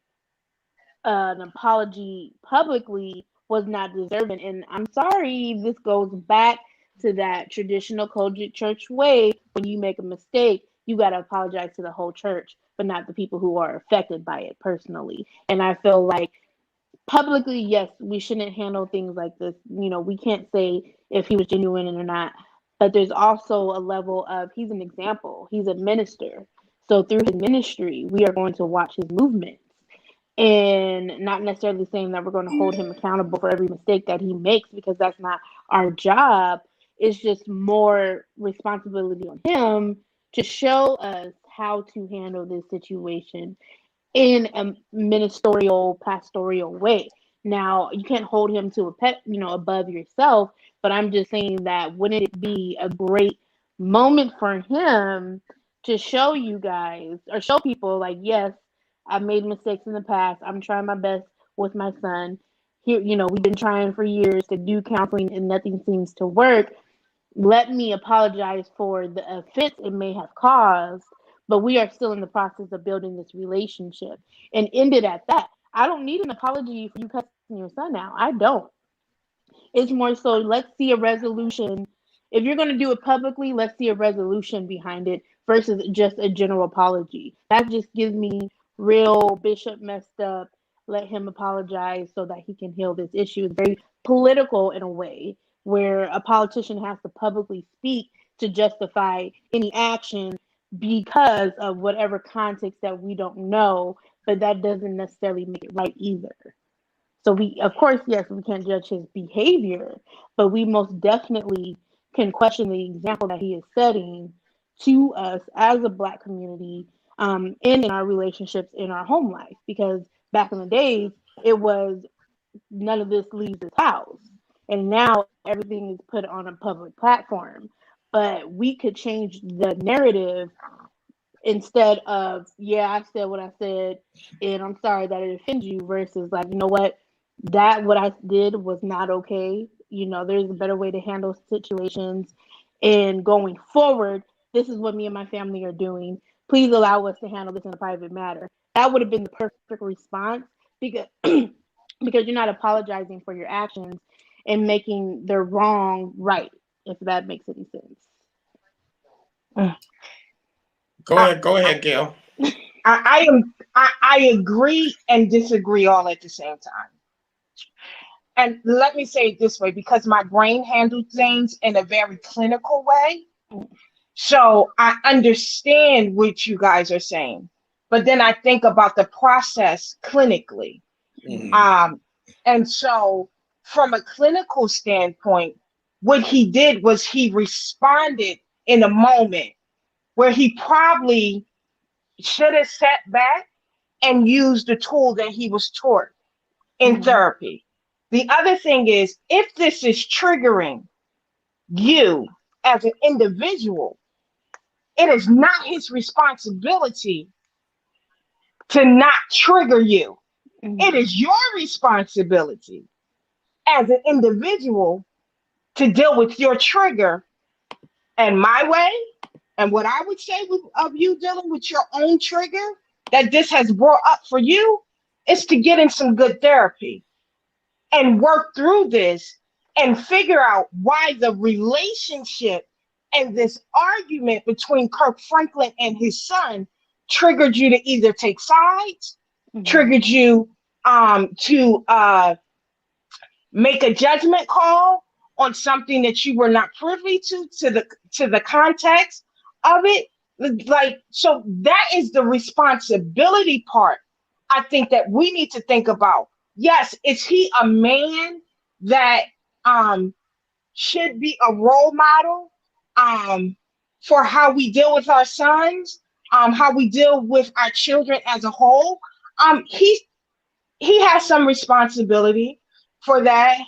an apology publicly was not deserving. And I'm sorry, this goes back to that traditional Kojic church way. When you make a mistake, you got to apologize to the whole church, but not the people who are affected by it personally. And I feel like publicly, yes, we shouldn't handle things like this. We can't say if he was genuine or not, but there's also a level of, he's an example, he's a minister. So through his ministry, we are going to watch his movements. And not necessarily saying that we're going to hold him accountable for every mistake that he makes, because that's not our job. It's just more responsibility on him to show us how to handle this situation in a ministerial, pastoral way. Now, you can't hold him to a pet, above yourself, but I'm just saying that wouldn't it be a great moment for him to show you guys or show people like, yes, I've made mistakes in the past. I'm trying my best with my son. Here, we've been trying for years to do counseling and nothing seems to work. Let me apologize for the offense it may have caused, but we are still in the process of building this relationship, and end it at that. I don't need an apology for you cussing your son out. I don't. It's more so, let's see a resolution. If you're going to do it publicly, let's see a resolution behind it versus just a general apology. That just gives me real Bishop messed up. Let him apologize so that he can heal this issue. It's very political in a way where a politician has to publicly speak to justify any action because of whatever context that we don't know, but that doesn't necessarily make it right either. So we, of course, yes, we can't judge his behavior, but we most definitely can question the example that he is setting to us as a Black community, and in our relationships in our home life. Because back in the days, it was none of this leaves his house, and now everything is put on a public platform. But we could change the narrative instead of, yeah, I said what I said, and I'm sorry that it offends you, versus like, you know what, that what I did was not okay. There's a better way to handle situations, and going forward, this is what me and my family are doing. Please allow us to handle this in a private matter. That would have been the perfect response, because because you're not apologizing for your actions and making the wrong right, if that makes any sense. Go ahead, Gail. I agree and disagree all at the same time. And let me say it this way, because my brain handles things in a very clinical way. So I understand what you guys are saying. but then I think about the process clinically. Mhm. And so from a clinical standpoint, what he did was he responded in a moment where he probably should have sat back and used the tool that he was taught in therapy. The other thing is, if this is triggering you as an individual, it is not his responsibility to not trigger you. It is your responsibility as an individual to deal with your trigger. And my way, and what I would say of you dealing with your own trigger that this has brought up for you is to get in some good therapy and work through this and figure out why the relationship and this argument between Kirk Franklin and his son triggered you to either take sides, triggered you to make a judgment call on something that you were not privy to the context of it. Like, so that is the responsibility part I think that we need to think about. Yes, is he a man that should be a role model for how we deal with our sons, how we deal with our children as a whole? He has some responsibility for that.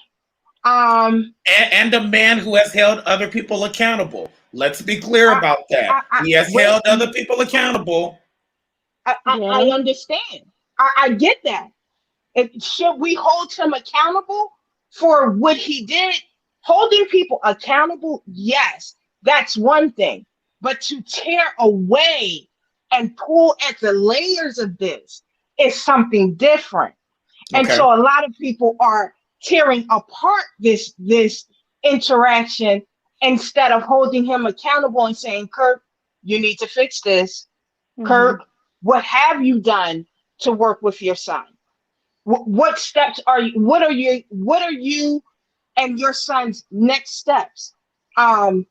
And a man who has held other people accountable. Let's be clear I, about that. He has wait, held other people accountable. I understand. I get that. Should we hold him accountable for what he did? Holding people accountable, yes, that's one thing. But to tear away and pull at the layers of this is something different. And Okay. so a lot of people are tearing apart this interaction instead of holding him accountable and saying, Kirk, you need to fix this. Kirk, what have you done to work with your son? What steps are you? What are you and your son's next steps? And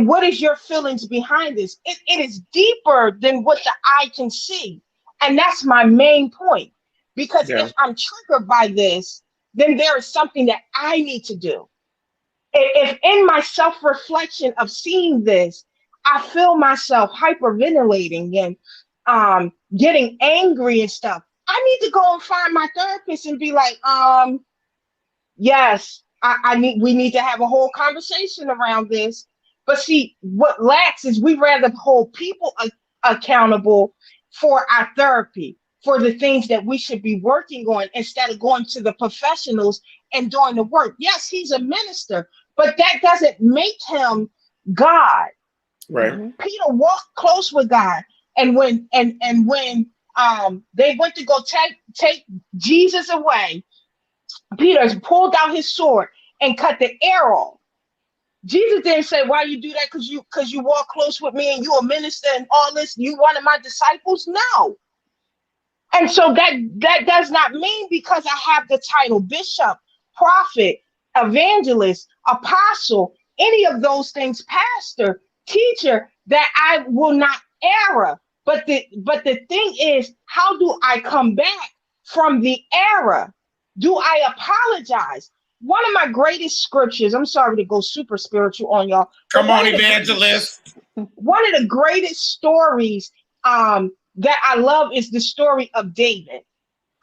what is your feelings behind this? It is deeper than what the eye can see, and that's my main point. Because Yeah. if I'm triggered by this, then there is something that I need to do. If in my self-reflection of seeing this, I feel myself hyperventilating and getting angry and stuff, I need to go and find my therapist and be like, yes, we need to have a whole conversation around this. But see, what lacks is we rather hold people accountable for our therapy, for the things that we should be working on instead of going to the professionals and doing the work. Yes, he's a minister, but that doesn't make him God. Right. Peter walked close with God, and when they went to go take Jesus away, Peter pulled out his sword and cut the air off. Jesus didn't say, why you do that? Because you walk close with me and you a minister and all this, you one of my disciples? No. And so that does not mean because I have the title bishop, prophet, evangelist, apostle, any of those things, pastor, teacher, that I will not err. But the thing is, how do I come back from the error? Do I apologize? One of my greatest scriptures, I'm sorry to go super spiritual on y'all. Come on, evangelist. One of the greatest stories that I love is the story of David.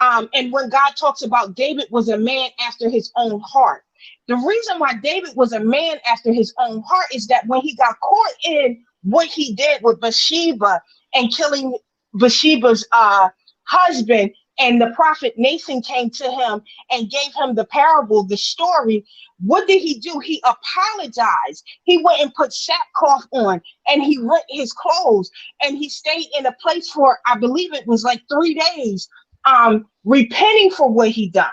And when God talks about David was a man after his own heart. The reason why David was a man after his own heart is that when he got caught in what he did with Bathsheba and killing Bathsheba's husband, and the prophet Nathan came to him and gave him the parable, the story, what did he do? He apologized. He went and put sackcloth on and he rent his clothes and he stayed in a place for, I believe it was like 3 days, repenting for what he done,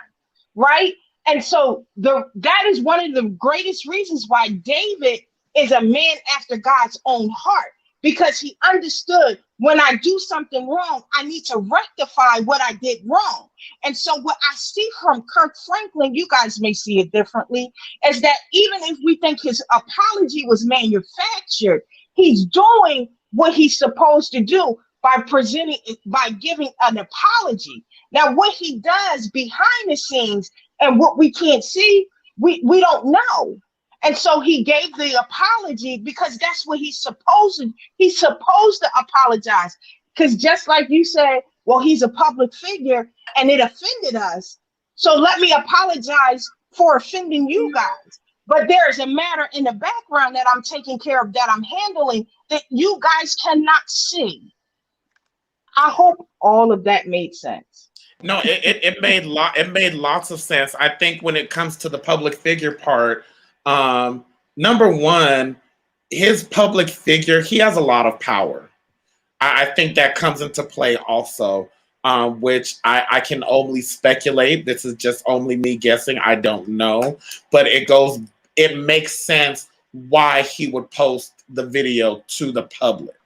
right? And so that is one of the greatest reasons why David is a man after God's own heart, because he understood when I do something wrong, I need to rectify what I did wrong. And so what I see from Kirk Franklin, you guys may see it differently, is that even if we think his apology was manufactured, he's doing what he's supposed to do by giving an apology. Now, what he does behind the scenes and what we can't see, we don't know. And so he gave the apology because that's what he's supposed to apologize. Because just like you said, well, he's a public figure and it offended us. So let me apologize for offending you guys. But there's a matter in the background that I'm taking care of, that I'm handling, that you guys cannot see. I hope all of that made sense. No, it made lots of sense. I think when it comes to the public figure part, um, number one, his public figure, he has a lot of power. I think that comes into play also, which I can only speculate. This is just only me guessing. I don't know, but it makes sense why he would post the video to the public,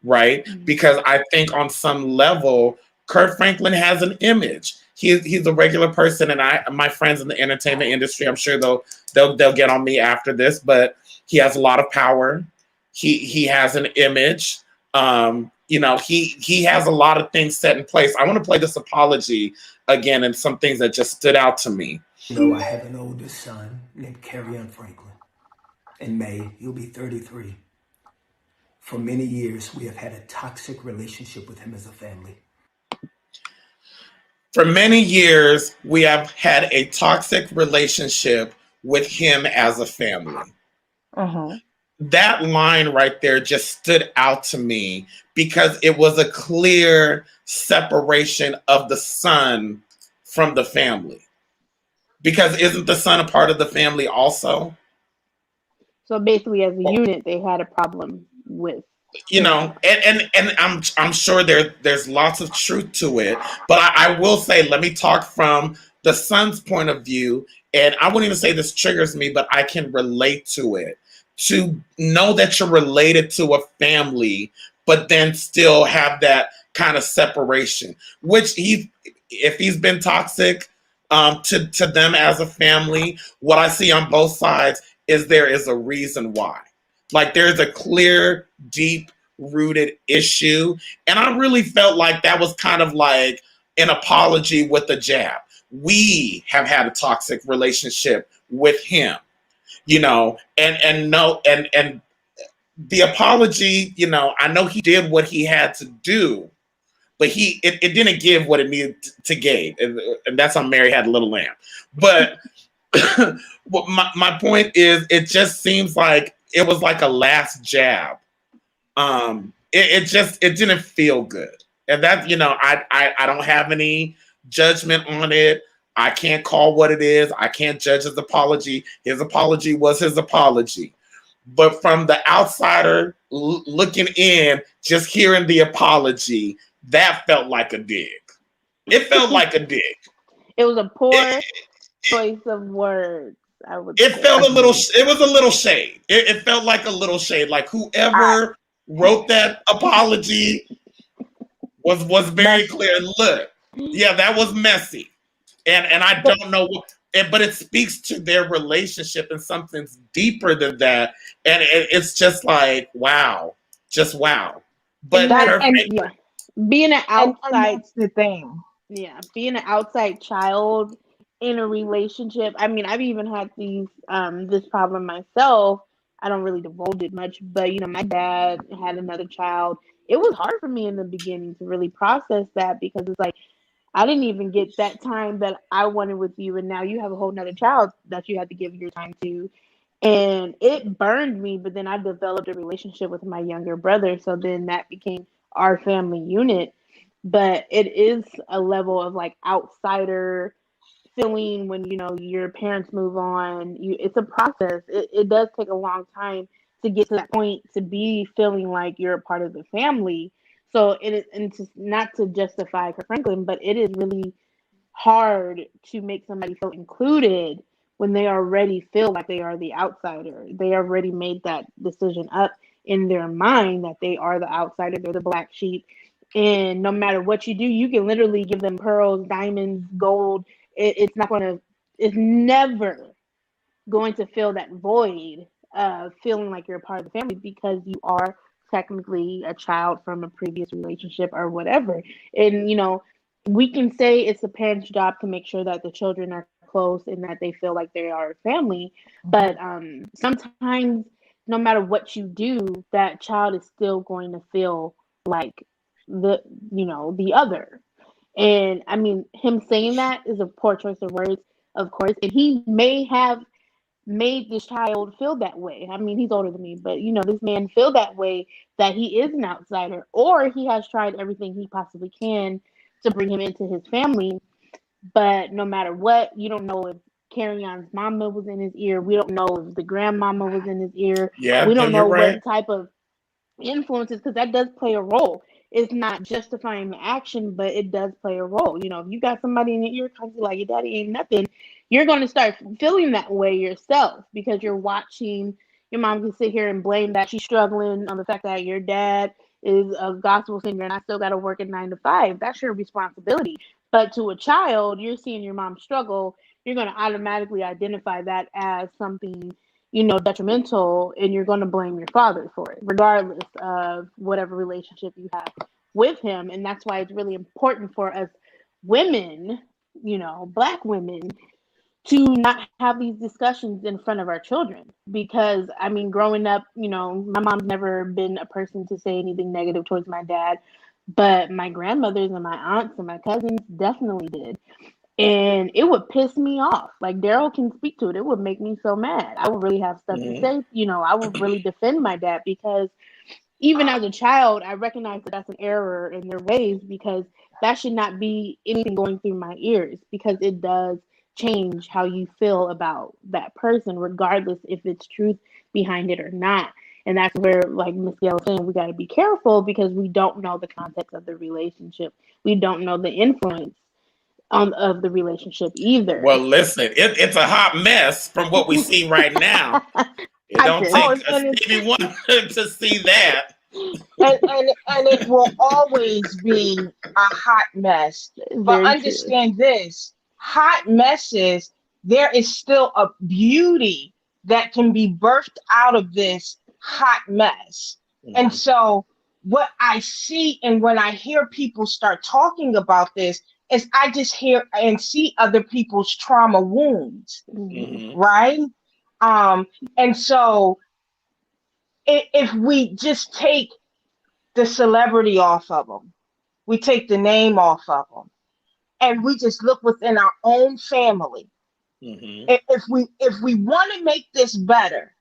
right? Mhm. Because I think on some level, Kirk Franklin has an image. He's a regular person, and my friends in the entertainment industry, I'm sure they'll get on me after this, but he has a lot of power. He has an image. He has a lot of things set in place. I want to play this apology again and some things that just stood out to me. I have an oldest son named Kerryon Franklin. In May, he'll be 33. For many years, we have had a toxic relationship with him as a family. For many years, we have had a toxic relationship with him as a family. Uh-huh. That line right there just stood out to me because it was a clear separation of the son from the family. Because isn't the son a part of the family also? So basically, as a unit, they had a problem with. And I'm sure there's lots of truth to it, but I will say, let me talk from the son's point of view, and I wouldn't even say this triggers me, but I can relate to it. To know that you're related to a family, but then still have that kind of separation, which if he's been toxic to them as a family, what I see on both sides is there is a reason why. Like there's a clear, deep rooted issue. And I really felt like that was kind of like an apology with a jab. We have had a toxic relationship with him, and the apology, I know he did what he had to do, but it didn't give what it needed to give. And that's how Mary had a little lamb. But my point is, it just seems like it was like a last jab. It didn't feel good, and that I don't have any judgment on it. I can't call what it is. I can't judge his apology. His apology was his apology, but from the outsider looking in, just hearing the apology, that felt like a dig. It felt like a dig. It was a poor choice of words. I would. It say. felt a little. It was a little shade. It felt like a little shade. Like whoever wrote that apology was very clear. Look, yeah, that was messy, and I don't know what. But it speaks to their relationship and something's deeper than that. And it's just like wow, just wow. But being an outside, and that's the thing. Yeah, being an outside child in a relationship. I mean, I've even had this problem myself. I don't really divulge it much, but my dad had another child. It was hard for me in the beginning to really process that because it's like I didn't even get that time that I wanted with you, and now you have a whole nother child that you have to give your time to. And it burned me, but then I developed a relationship with my younger brother, so then that became our family unit. But it is a level of like outsider feeling when your parents move on. It's a process. It does take a long time to get to that point to be feeling like you're a part of the family. So not to justify Kirk Franklin, but it is really hard to make somebody feel included when they already feel like they are the outsider. They already made that decision up in their mind that they are the outsider, they're the black sheep. And no matter what you do, you can literally give them pearls, diamonds, gold. It's never going to fill that void of feeling like you're a part of the family because you are technically a child from a previous relationship or whatever. And, we can say it's a parent's job to make sure that the children are close and that they feel like they are a family. But sometimes, no matter what you do, that child is still going to feel like the other. And I mean, him saying that is a poor choice of words, of course. And he may have made this child feel that way. I mean, he's older than me, but this man feel that way, that he is an outsider, or he has tried everything he possibly can to bring him into his family. But no matter what, you don't know if Carry On's mama was in his ear. We don't know if the grandmama was in his ear. Yeah, We no, don't know you're right. what type of influences, because that does play a role. It's not justifying the action, but it does play a role. If you got somebody in your ear constantly like your daddy ain't nothing, you're going to start feeling that way yourself, because you're watching your mom can sit here and blame that she's struggling on the fact that your dad is a gospel singer and I still got to work at 9 to 5. That's your responsibility. But to a child, you're seeing your mom struggle. You're going to automatically identify that as something detrimental, and you're going to blame your father for it, regardless of whatever relationship you have with him. And that's why it's really important for us women, Black women, to not have these discussions in front of our children. Because, I mean, growing up, my mom's never been a person to say anything negative towards my dad, but my grandmothers and my aunts and my cousins definitely did. And it would piss me off. Like, Daryl can speak to it. It would make me so mad. I would really have stuff to say. I would really defend my dad, because even as a child, I recognize that that's an error in their ways, because that should not be anything going through my ears, because it does change how you feel about that person, regardless if it's truth behind it or not. And that's where, like Miss Gail was saying, we got to be careful, because we don't know the context of the relationship. We don't know the influence of the relationship either. Well, listen, it's a hot mess from what we see right now. It don't take a Stevie Wonder to see that. And it will always be a hot mess. But understand this, hot messes, there is still a beauty that can be birthed out of this hot mess. And so what I see, and when I hear people start talking about this, is I just hear and see other people's trauma wounds, right? And so if we just take the celebrity off of them, we take the name off of them, and we just look within our own family. If we want to make this better,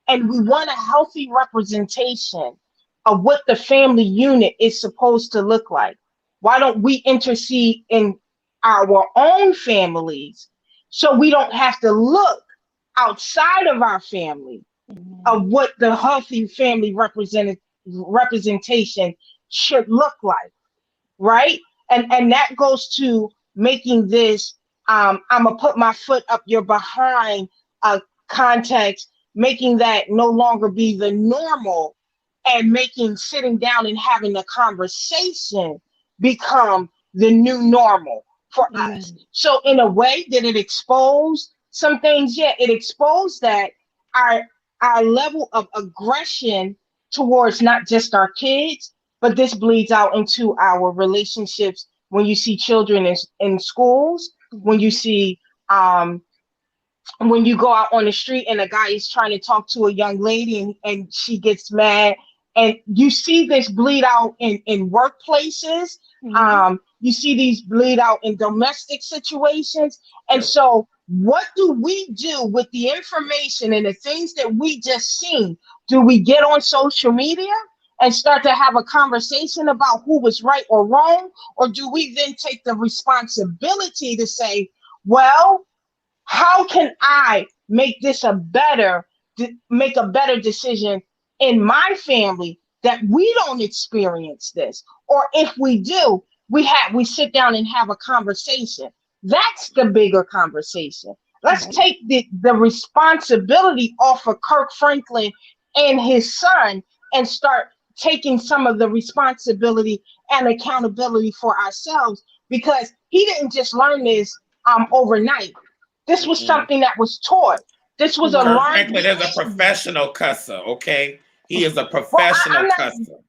and we want a healthy representation of what the family unit is supposed to look like, why don't we intercede in our own families, so we don't have to look outside of our family of what the healthy family representation should look like, right? And that goes to making this I'm gonna put my foot up your behind context, making that no longer be the normal, and making sitting down and having a conversation become the new normal for us. So in a way, did it expose some things? Yeah, it exposed that our level of aggression towards not just our kids, but this bleeds out into our relationships. When you see children in schools, when you see when you go out on the street and a guy is trying to talk to a young lady and she gets mad, and you see this bleed out in workplaces. You see these bleed out in domestic situations. And so what do we do with the information and the things that we just seen? Do we get on social media and start to have a conversation about who was right or wrong? Or do we then take the responsibility to say, well, how can I make this make a better decision in my family, that we don't experience this? Or if we do, we sit down and have a conversation. That's the bigger conversation. Let's take the responsibility off of Kirk Franklin and his son, and start taking some of the responsibility and accountability for ourselves, because he didn't just learn this overnight. This was something that was taught. This was a Kirk learned Franklin is a professional cusser, okay? He is a Well, professional cusser.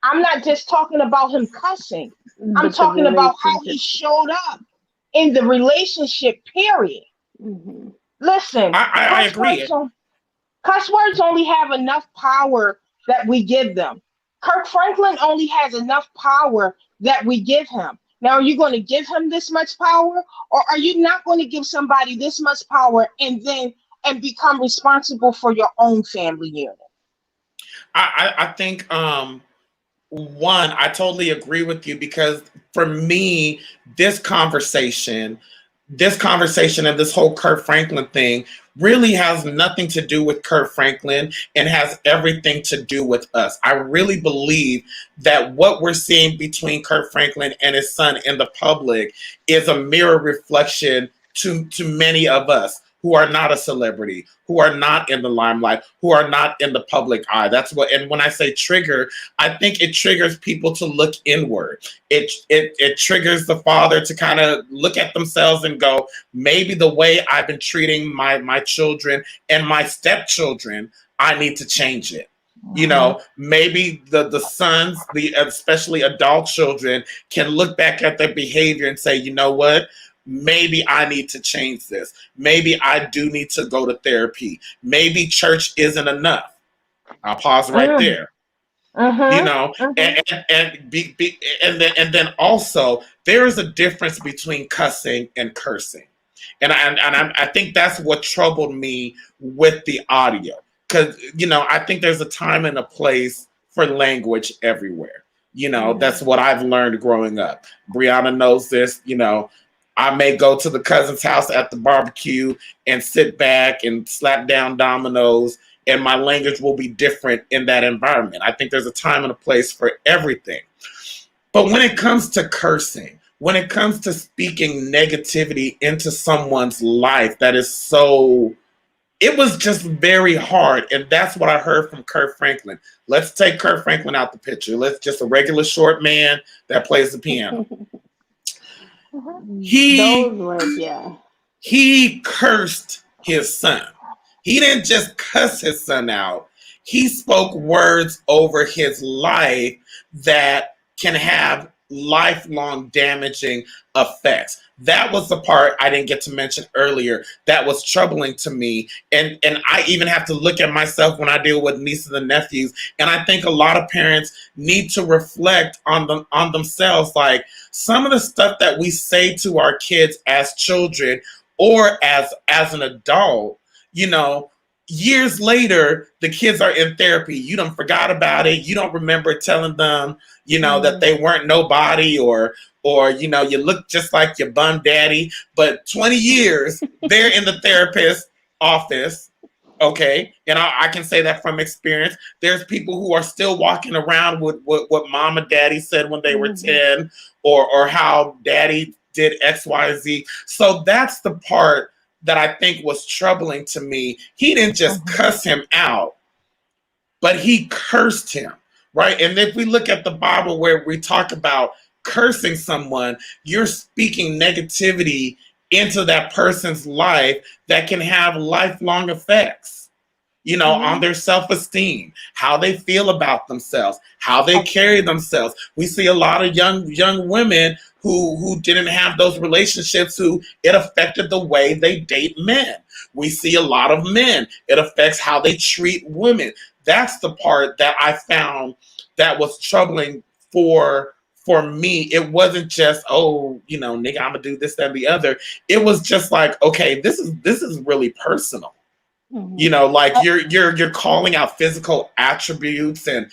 I'm not just talking about him cussing. I'm But the talking about how he relationship. showed up in the relationship, period. Hmm. Listen, I cuss agree. words, cuss words only have enough power that we give them. Kirk Franklin only has enough power that we give him. Now, are you going to give him this much power, or are you not going to give somebody this much power and become responsible for your own family unit? I think one, I totally agree with you because for me, this conversation, and this whole Kirk Franklin thing really has nothing to do with Kirk Franklin and has everything to do with us. I really believe that what we're seeing between Kirk Franklin and his son in the public is a mirror reflection to many of us who are not a celebrity, who are not in the limelight, who are not in the public eye. That's what, and when I say trigger, I think it triggers people to look inward. It triggers the father to kind of look at themselves and go, maybe the way I've been treating my children and my stepchildren, I need to change it. You know, maybe the sons, the especially adult children, can look back at their behavior and say, you know what? Maybe I need to change this. Maybe I do need to go to therapy. Maybe church isn't enough. I'll pause right Mm, there. You mhm, know, mhm. and then also there is a difference between cussing and cursing, I think that's what troubled me with the audio because I think there's a time and a place for language everywhere. Yeah. That's what I've learned growing up. Brianna knows this. I may go to the cousin's house at the barbecue and sit back and slap down dominoes, and my language will be different in that environment. I think there's a time and a place for everything. But when it comes to cursing, when it comes to speaking negativity into someone's life, it was just very hard. And that's what I heard from Kirk Franklin. Let's take Kirk Franklin out the picture. Let's just a regular short man that plays the piano. Those He words, yeah. he cursed his son. He didn't just cuss his son out. He spoke words over his life that can have lifelong damaging effects. That was the part I didn't get to mention earlier that was troubling to me. And I even have to look at myself when I deal with nieces and nephews. And I think a lot of parents need to reflect on themselves. Like some of the stuff that we say to our kids as children or as an adult, you know, years later, the kids are in therapy. You don't forgot about it. You don't remember telling them, that they weren't nobody or you look just like your bum daddy. But 20 years, they're in the therapist office. Okay. And I can say that from experience. There's people who are still walking around with what mom and daddy said when they were 10 or how daddy did XYZ. So that's the part that I think was troubling to me. He didn't just cuss him out, but he cursed him, right? And if we look at the Bible where we talk about cursing someone, you're speaking negativity into that person's life that can have lifelong effects, on their self-esteem, how they feel about themselves, how they carry themselves. We see a lot of young women who didn't have those relationships, who it affected the way they date men. We see a lot of men, it affects how they treat women. That's the part that I found that was troubling for me. It wasn't just, oh, nigga, I'm gonna do this, that, and the other. It was just like, okay, this is really personal. Like you're calling out physical attributes and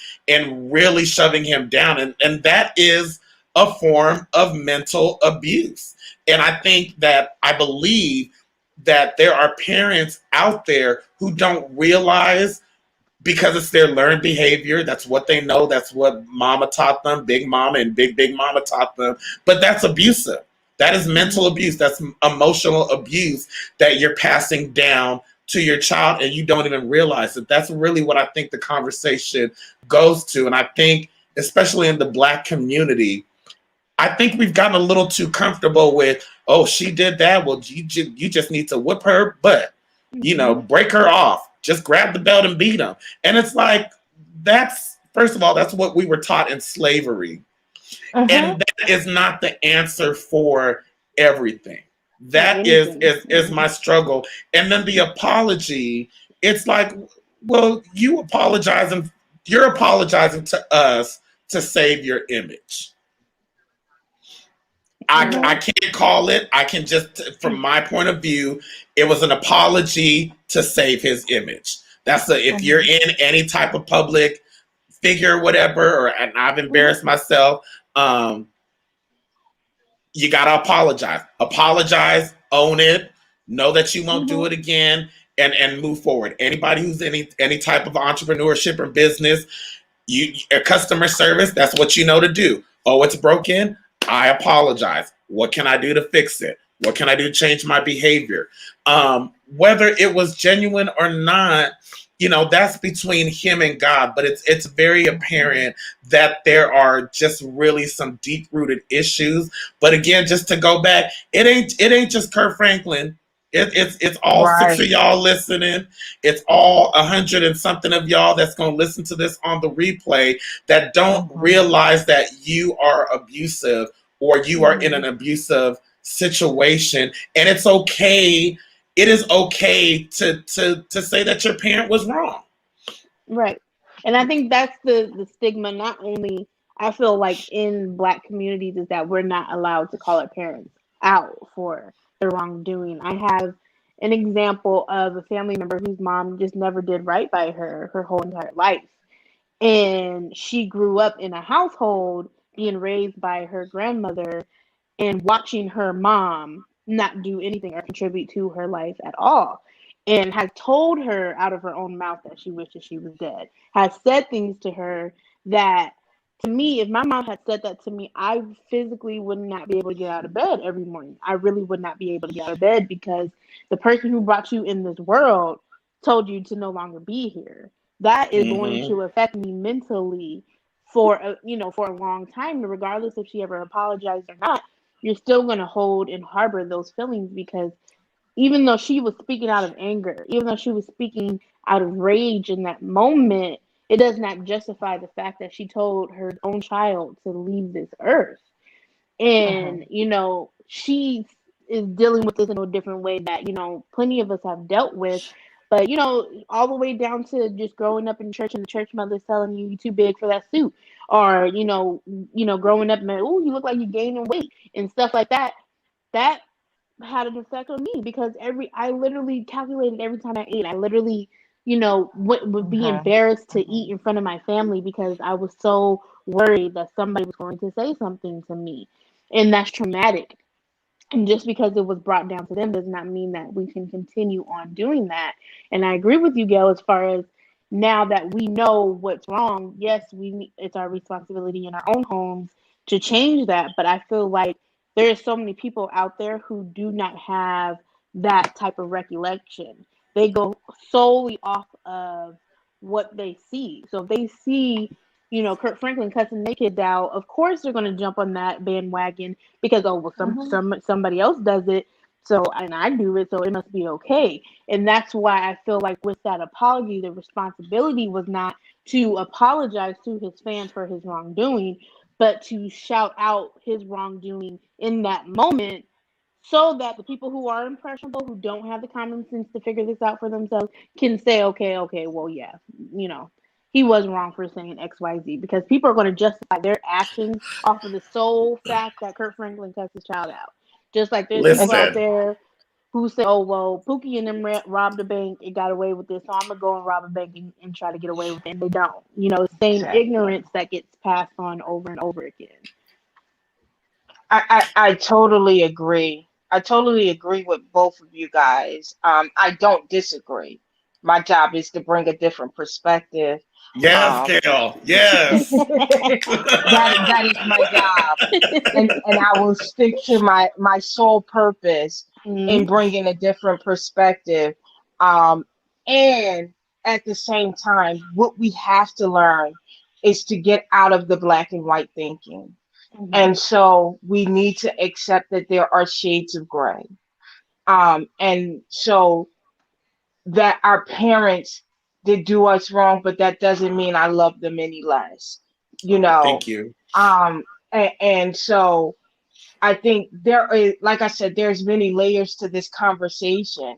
really shoving him down, and that is a form of mental abuse. And I believe that there are parents out there who don't realize, because it's their learned behavior. That's what they know. That's what mama taught them, big mama and big mama taught them. But that's abusive. That is mental abuse. That's emotional abuse that you're passing down to your child, and you don't even realize it. That's really what I think the conversation goes to. And I think, especially in the Black community, I think we've gotten a little too comfortable with, oh, she did that. Well, you just need to whip her butt, break her off, just grab the belt and beat them. And it's like, that's first of all, that's what we were taught in slavery. Mm-hmm. And that is not the answer for everything. That Anything. is my struggle. And then the apology, it's like, well, you're apologizing to us to save your image. I Mhm. can't call it. I can just, from my point of view, it was an apology to save his image. If you're Mm-hmm. in any type of public figure, whatever, and I've Mhm. embarrassed myself, you gotta apologize. Apologize, own it, know that you won't do Mhm. it again, and move forward. Anybody who's any type of entrepreneurship or business, customer service, that's what you know to do. Oh, it's broken. I apologize. What can I do to fix it? What can I do to change my behavior? Whether it was genuine or not, that's between him and God. But it's very apparent that there are just really some deep rooted issues. But again, just to go back, it ain't just Kirk Franklin. It's all six of Right. y'all listening. It's all 100 and something of y'all that's going to listen to this on the replay that don't Mm-hmm. realize that you are abusive or you are in an Mhm. abusive situation. And it's okay. It is okay to say that your parent was wrong. Right. And I think that's the stigma. Not only I feel like in Black communities is that we're not allowed to call our parents out for the wrongdoing. I have an example of a family member whose mom just never did right by her whole entire life. And she grew up in a household being raised by her grandmother and watching her mom not do anything or contribute to her life at all. And has told her out of her own mouth that she wishes she was dead. Has said things to her that, to me, if my mom had said that to me, I physically would not be able to get out of bed every morning. I really would not be able to get out of bed because the person who brought you in this world told you to no longer be here. That is going Mm-hmm. to affect me mentally for for a long time, regardless if she ever apologized or not. You're still going to hold and harbor those feelings because even though she was speaking out of anger, even though she was speaking out of rage in that moment, it does not justify the fact that she told her own child to leave this earth. Mm-hmm. And she is dealing with this in a different way that plenty of us have dealt with. But all the way down to just growing up in church and the church mother's telling you you're too big for that suit, or growing up and oh, you look like you're gaining weight and stuff like that. That had an effect on me because I literally calculated every time I ate. I literally, would be Mm-hmm. embarrassed to Mm-hmm. eat in front of my family because I was so worried that somebody was going to say something to me. And that's traumatic. And just because it was brought down to them does not mean that we can continue on doing that. And I agree with you, Gail, as far as now that we know what's wrong, yes, it's our responsibility in our own homes to change that. But I feel like there are so many people out there who do not have that type of recollection. They go solely off of what they see. So if they see, Kirk Franklin cussing their kids out, of course they're going to jump on that bandwagon because oh well Mm-hmm. somebody else does it, so and I do it, so it must be okay. And that's why I feel like with that apology, the responsibility was not to apologize to his fans for his wrongdoing, but to shout out his wrongdoing in that moment so that the people who are impressionable, who don't have the common sense to figure this out for themselves, can say, okay, well, yeah, you know, he was wrong for saying XYZ, because people are going to justify their actions off of the sole fact that Kurt Franklin cussed his child out. Just like there's people out Listen, there who say, oh, well, Pookie and them robbed a bank and got away with this, so I'm going to go and rob a bank and try to get away with it. And they don't. Same Exactly. ignorance that gets passed on over and over again. I totally agree. I totally agree with both of you guys. I don't disagree. My job is to bring a different perspective. yes, Um, Gail. Yes. that is my job, and I will stick to my sole purpose in Mhm. bringing a different perspective. Um, and at the same time, what we have to learn is to get out of the black and white thinking. Mhm. And so we need to accept that there are shades of gray. And so that our parents did do us wrong, but that doesn't mean I love them any less. You know, Thank you. and so I think there is, like I said, there's many layers to this conversation.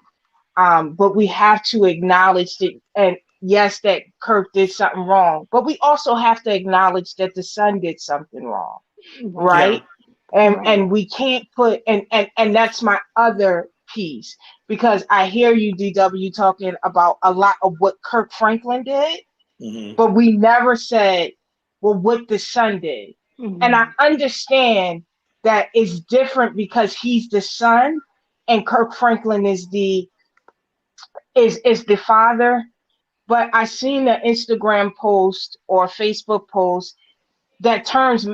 But we have to acknowledge that, and yes, that Kirk did something wrong, but we also have to acknowledge that the son did something wrong, Yeah. right? And Right. we can't put, and that's my other piece, because I hear you, DW, talking about a lot of what Kirk Franklin did, Hmm. but we never said, well, what the son did. And I Mhm. understand that it's different because he's the son and Kirk Franklin is the father. But I seen an Instagram post or Facebook post that turns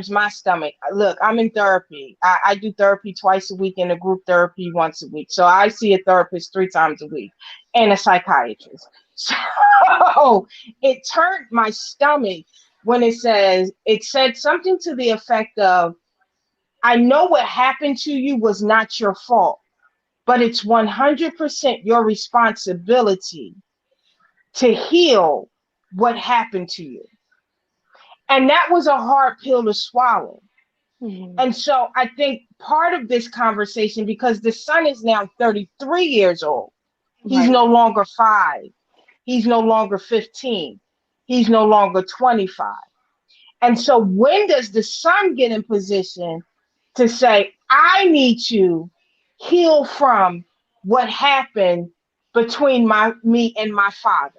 my stomach. Look, I'm in therapy. I do therapy twice a week and a group therapy once a week. So I see a therapist 3 times a week and a psychiatrist. So it turned my stomach when it said something to the effect of, I know what happened to you was not your fault, but it's 100% your responsibility to heal what happened to you. And that was a hard pill to swallow. Mhm. And so I think part of this conversation, because the son is now 33 years old, he's Right. no longer 5, he's no longer 15, he's no longer 25. And so when does the son get in position to say, I need to heal from what happened between me and my father?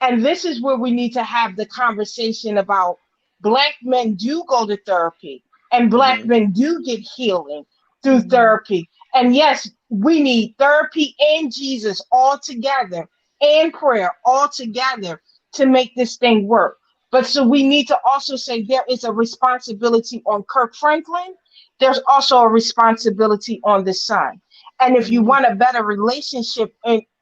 And this is where we need to have the conversation about Black men do go to therapy and Black Hmm. men do get healing through Mhm. therapy. And yes, we need therapy and Jesus all together and prayer all together to make this thing work. But so we need to also say there is a responsibility on Kirk Franklin. There's also a responsibility on the son. And if you Mhm. want a better relationship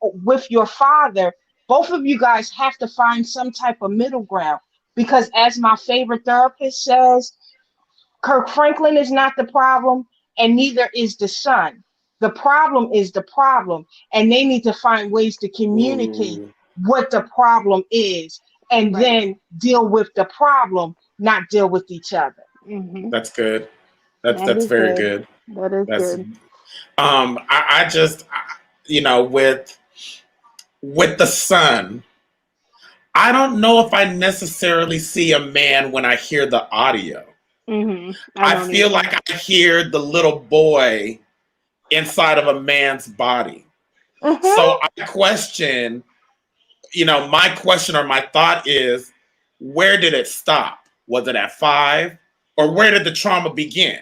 with your father, both of you guys have to find some type of middle ground, because as my favorite therapist says, Kirk Franklin is not the problem and neither is the son. The problem is the problem, and they need to find ways to communicate Ooh, what the problem is and Right. then deal with the problem, not deal with each other. Mhm. that's good. That That's is very good. good. That is That's good. I just with the son, I don't know if I necessarily see a man when I hear the audio. Mhm. I I don't feel either. like I hear the little boy inside of a man's body. So Mm-hmm. I question, my question or my thought is, where did it stop? Was it at 5? Or where did the trauma begin?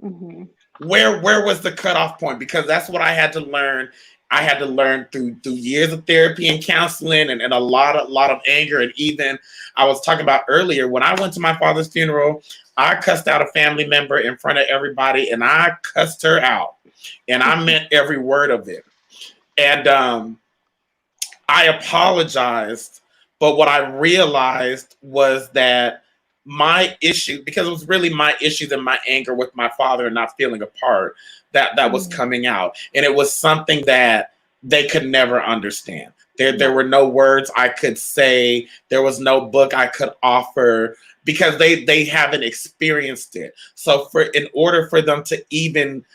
Mhm. Where was the cutoff point? Because that's what I had to learn. I had to learn through years of therapy and counseling, and a lot of anger. And even I was talking about earlier, when I went to my father's funeral, I cussed out a family member in front of everybody, and I cussed her out, and I meant every word of it. And I apologized, but what I realized was that my issue, because it was really my issues and my anger with my father and not feeling a part, that was Mhm. coming out, and it was something that they could never understand. There Right. were no words I could say. There was no book I could offer because they haven't experienced it. So in order for them to even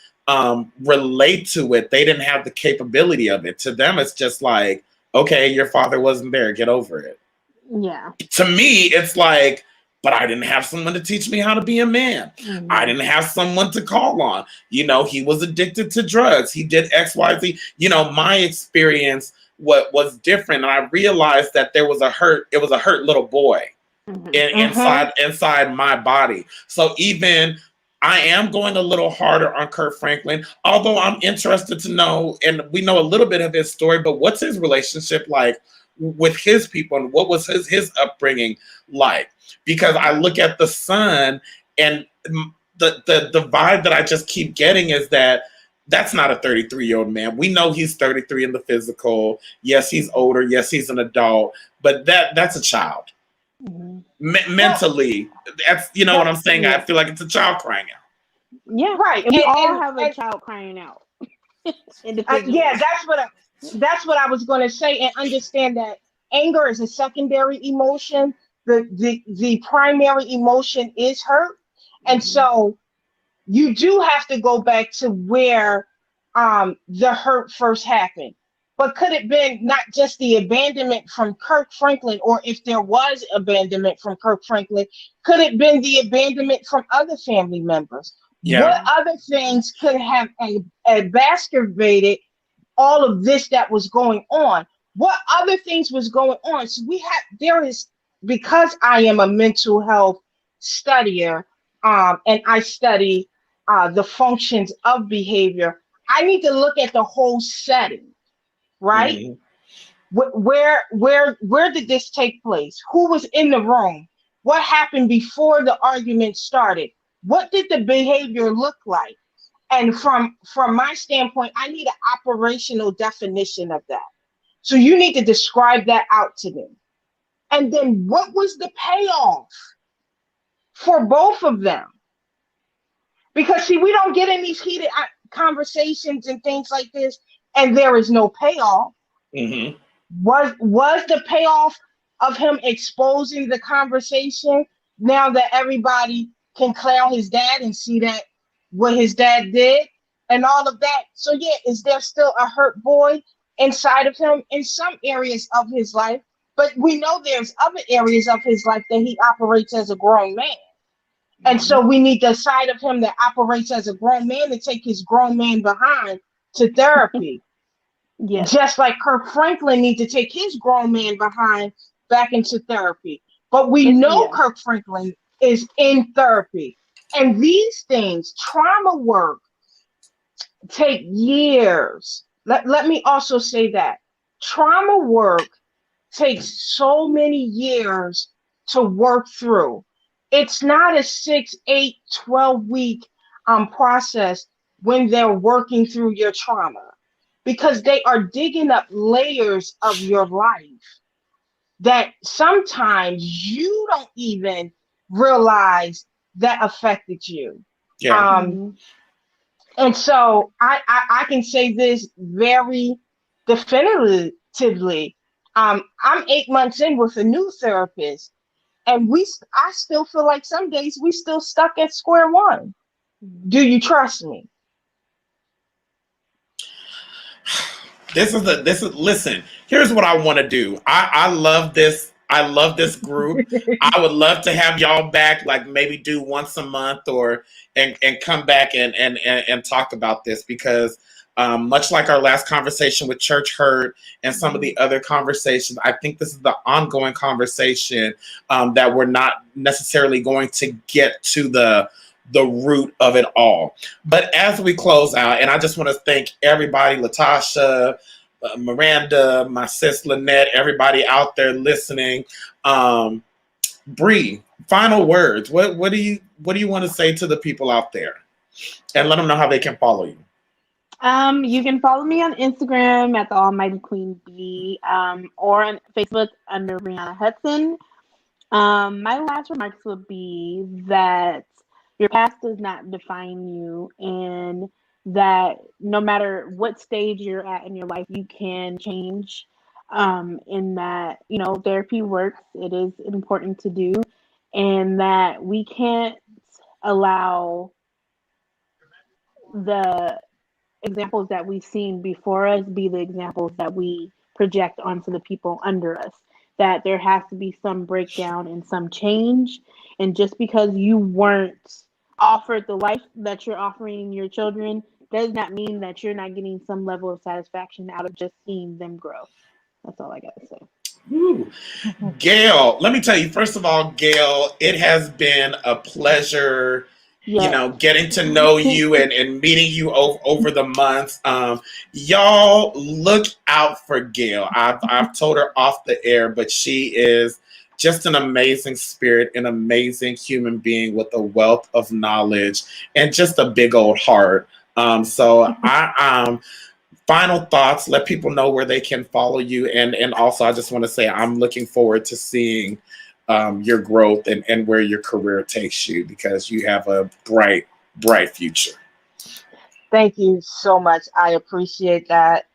relate to it, they didn't have the capability of it. To them, it's just like, okay, your father wasn't there, get over it. Yeah. To me, it's like, but I didn't have someone to teach me how to be a man. I Mhm. didn't have someone to call on. He was addicted to drugs. He did XYZ. My experience what was different. And I realized that it was a hurt little boy Mhm. Mm-hmm. inside my body. So even I am going a little harder on Kirk Franklin, although I'm interested to know, and we know a little bit of his story, but what's his relationship like with his people, and what was his upbringing like? Because I look at the son, and the vibe that I just keep getting is that that's not a 33-year-old man. We know he's 33 in the physical. Yes, he's older. Yes, he's an adult, but that's a child. Mhm. Well, Mentally, that's what that I'm saying. I Yeah. feel like it's a child crying out. Yeah. right, And we all and have a and child crying out yeah, individually. That's what I was going to say, and understand that anger is a secondary emotion. The primary emotion is hurt, and so you do have to go back to where the hurt first happened. But could it been not just the abandonment from Kirk Franklin, or if there was abandonment from Kirk Franklin, could it been the abandonment from other family members? Yeah. What other things could have exacerbated all of this that was going on? What other things was going on? So because I am a mental health studier, and I study the functions of behavior, I need to look at the whole setting, right? Mhm. Where did this take place? Who was in the room? What happened before the argument started? What did the behavior look like? And from my standpoint, I need an operational definition of that. So you need to describe that out to them. And then what was the payoff for both of them? Because see, we don't get in these heated conversations and things like this, and there is no payoff. Mm-hmm. Was the payoff of him exposing the conversation now that everybody can clown his dad and see that what his dad did and all of that? So yeah, is there still a hurt boy inside of him in some areas of his life? But we know there's other areas of his life that he operates as a grown man. And so we need the side of him that operates as a grown man to take his grown man behind to therapy. Yes. Just like Kirk Franklin needs to take his grown man behind back into therapy. But we know Kirk Franklin is in therapy. And these things, trauma work, take years. Let me also say that. Trauma work takes so many years to work through. It's not a 6, 8, 12-week process when they're working through your trauma, because they are digging up layers of your life that sometimes you don't even realize that affected you. Yeah. And so I can say this very definitively. I'm 8 months in with a new therapist, and I still feel like some days we still stuck at square one. Do you trust me? Listen, here's what I want to do. I love this. I love this group. I would love to have y'all back, like maybe do once a month and come back and talk about this, because much like our last conversation with Church Hurt and some of the other conversations, I think this is the ongoing conversation that we're not necessarily going to get to the root of it all. But as we close out, and I just want to thank everybody, Latasha, Miranda, my sis Lynette, everybody out there listening. Bree, final words. What do you want to say to the people out there, and let them know how they can follow you? You can follow me on Instagram at the Almighty Queen B, or on Facebook under Brianna Hudson. My last remarks would be that your past does not define you, and that no matter what stage you're at in your life, you can change. In that, therapy works. It is important to do, and that we can't allow the examples that we've seen before us be the examples that we project onto the people under us. That there has to be some breakdown and some change. And just because you weren't offered the life that you're offering your children does not mean that you're not getting some level of satisfaction out of just seeing them grow. That's all I got to say. Ooh. Gail, let me tell you, first of all, Gail, it has been a pleasure, getting to know you and meeting you over the months. Y'all look out for Gail. I've told her off the air, but she is just an amazing spirit, an amazing human being with a wealth of knowledge and just a big old heart. So final thoughts, let people know where they can follow you. And also, I just want to say I'm looking forward to seeing your growth and where your career takes you, because you have a bright future. Thank you so much. I appreciate that.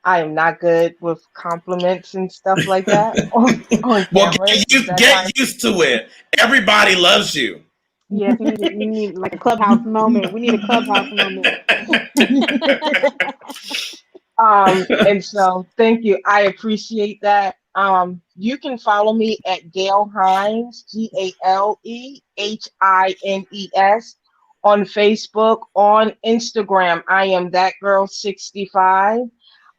I am not good with compliments and stuff like that on Well, camera. That kind get used to it. Everybody loves you. Yes, we need like a clubhouse moment. We need a clubhouse moment. And so thank you. I appreciate that. You can follow me at Gail Hines, GaleHines, on Facebook, on Instagram. I am that girl 65.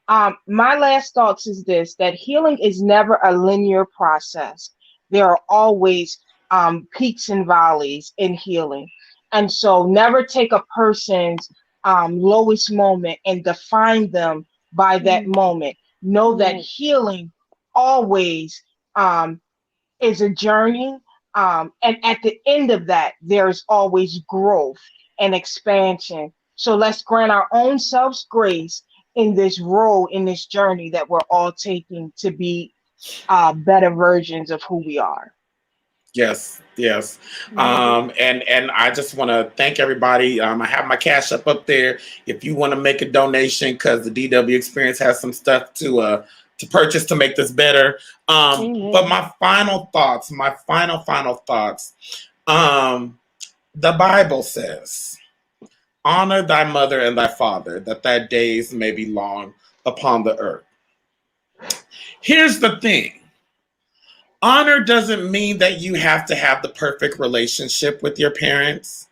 My last thoughts is this, that healing is never a linear process. There are always peaks and valleys in healing. And so never take a person's lowest moment and define them by that moment. Know that healing always is a journey. And at the end of that, there's always growth and expansion. So let's grant our own selves grace in this role, in this journey that we're all taking to be better versions of who we are. Yes, yes. And I just want to thank everybody. I have my cash up there. If you want to make a donation, because the DW Experience has some stuff to purchase to make this better. But my final thoughts. The Bible says, "Honor thy mother and thy father, that thy days may be long upon the earth." Here's the thing. Honor doesn't mean that you have to have the perfect relationship with your parents.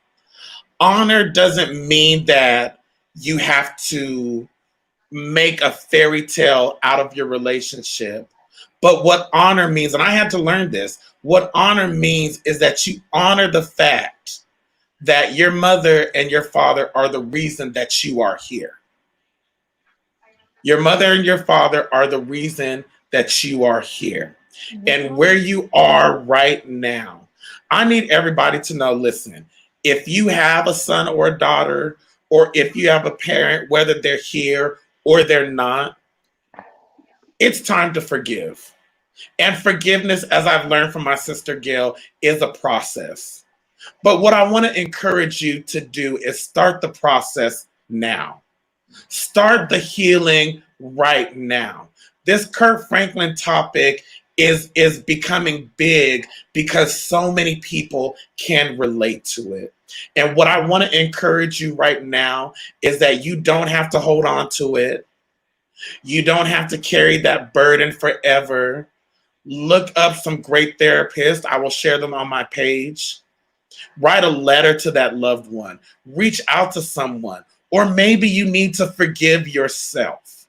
Honor doesn't mean that you have to make a fairy tale out of your relationship. But what honor means, and I had to learn this, what honor means is that you honor the fact that your mother and your father are the reason that you are here. Your mother and your father are the reason that you are here. And where you are right now, I need everybody to know, listen, if you have a son or a daughter, or if you have a parent, whether they're here or they're not, it's time to forgive. And forgiveness, as I've learned from my sister Gail, is a process. But what I want to encourage you to do is start the process now. Start the healing right now. This Kirk Franklin topic is becoming big because so many people can relate to it. And what I want to encourage you right now is that you don't have to hold on to it. You don't have to carry that burden forever. Look up some great therapists. I will share them on my page. Write a letter to that loved one. Reach out to someone. Or maybe you need to forgive yourself.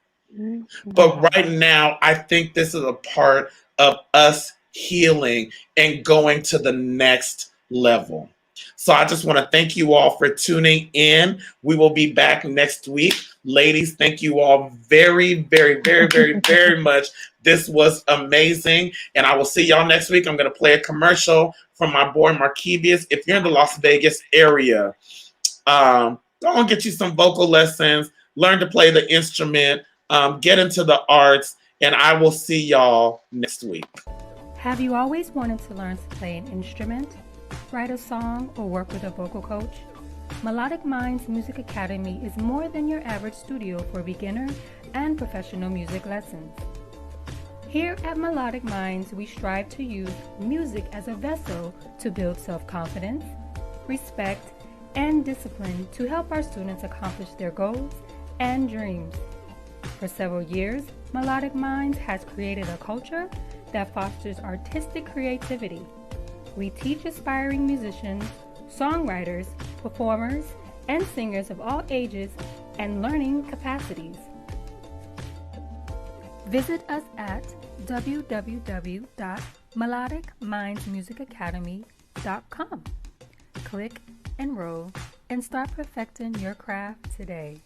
But right now, I think this is a part of us healing and going to the next level. So I just want to thank you all for tuning in. We will be back next week. Ladies, thank you all very, very, very, very, very much. This was amazing. And I will see y'all next week. I'm going to play a commercial from my boy Markevius. If you're in the Las Vegas area, go and get you some vocal lessons, learn to play the instrument, get into the arts, and I will see y'all next week. Have you always wanted to learn to play an instrument, write a song, or work with a vocal coach? Melodic Minds Music Academy is more than your average studio for beginner and professional music lessons. Here at Melodic Minds, we strive to use music as a vessel to build self-confidence, respect, and discipline to help our students accomplish their goals and dreams. For several years, Melodic Minds has created a culture that fosters artistic creativity. We teach aspiring musicians, songwriters, performers, and singers of all ages and learning capacities. Visit us at www.melodicmindsmusicacademy.com. Click, enroll, and start perfecting your craft today.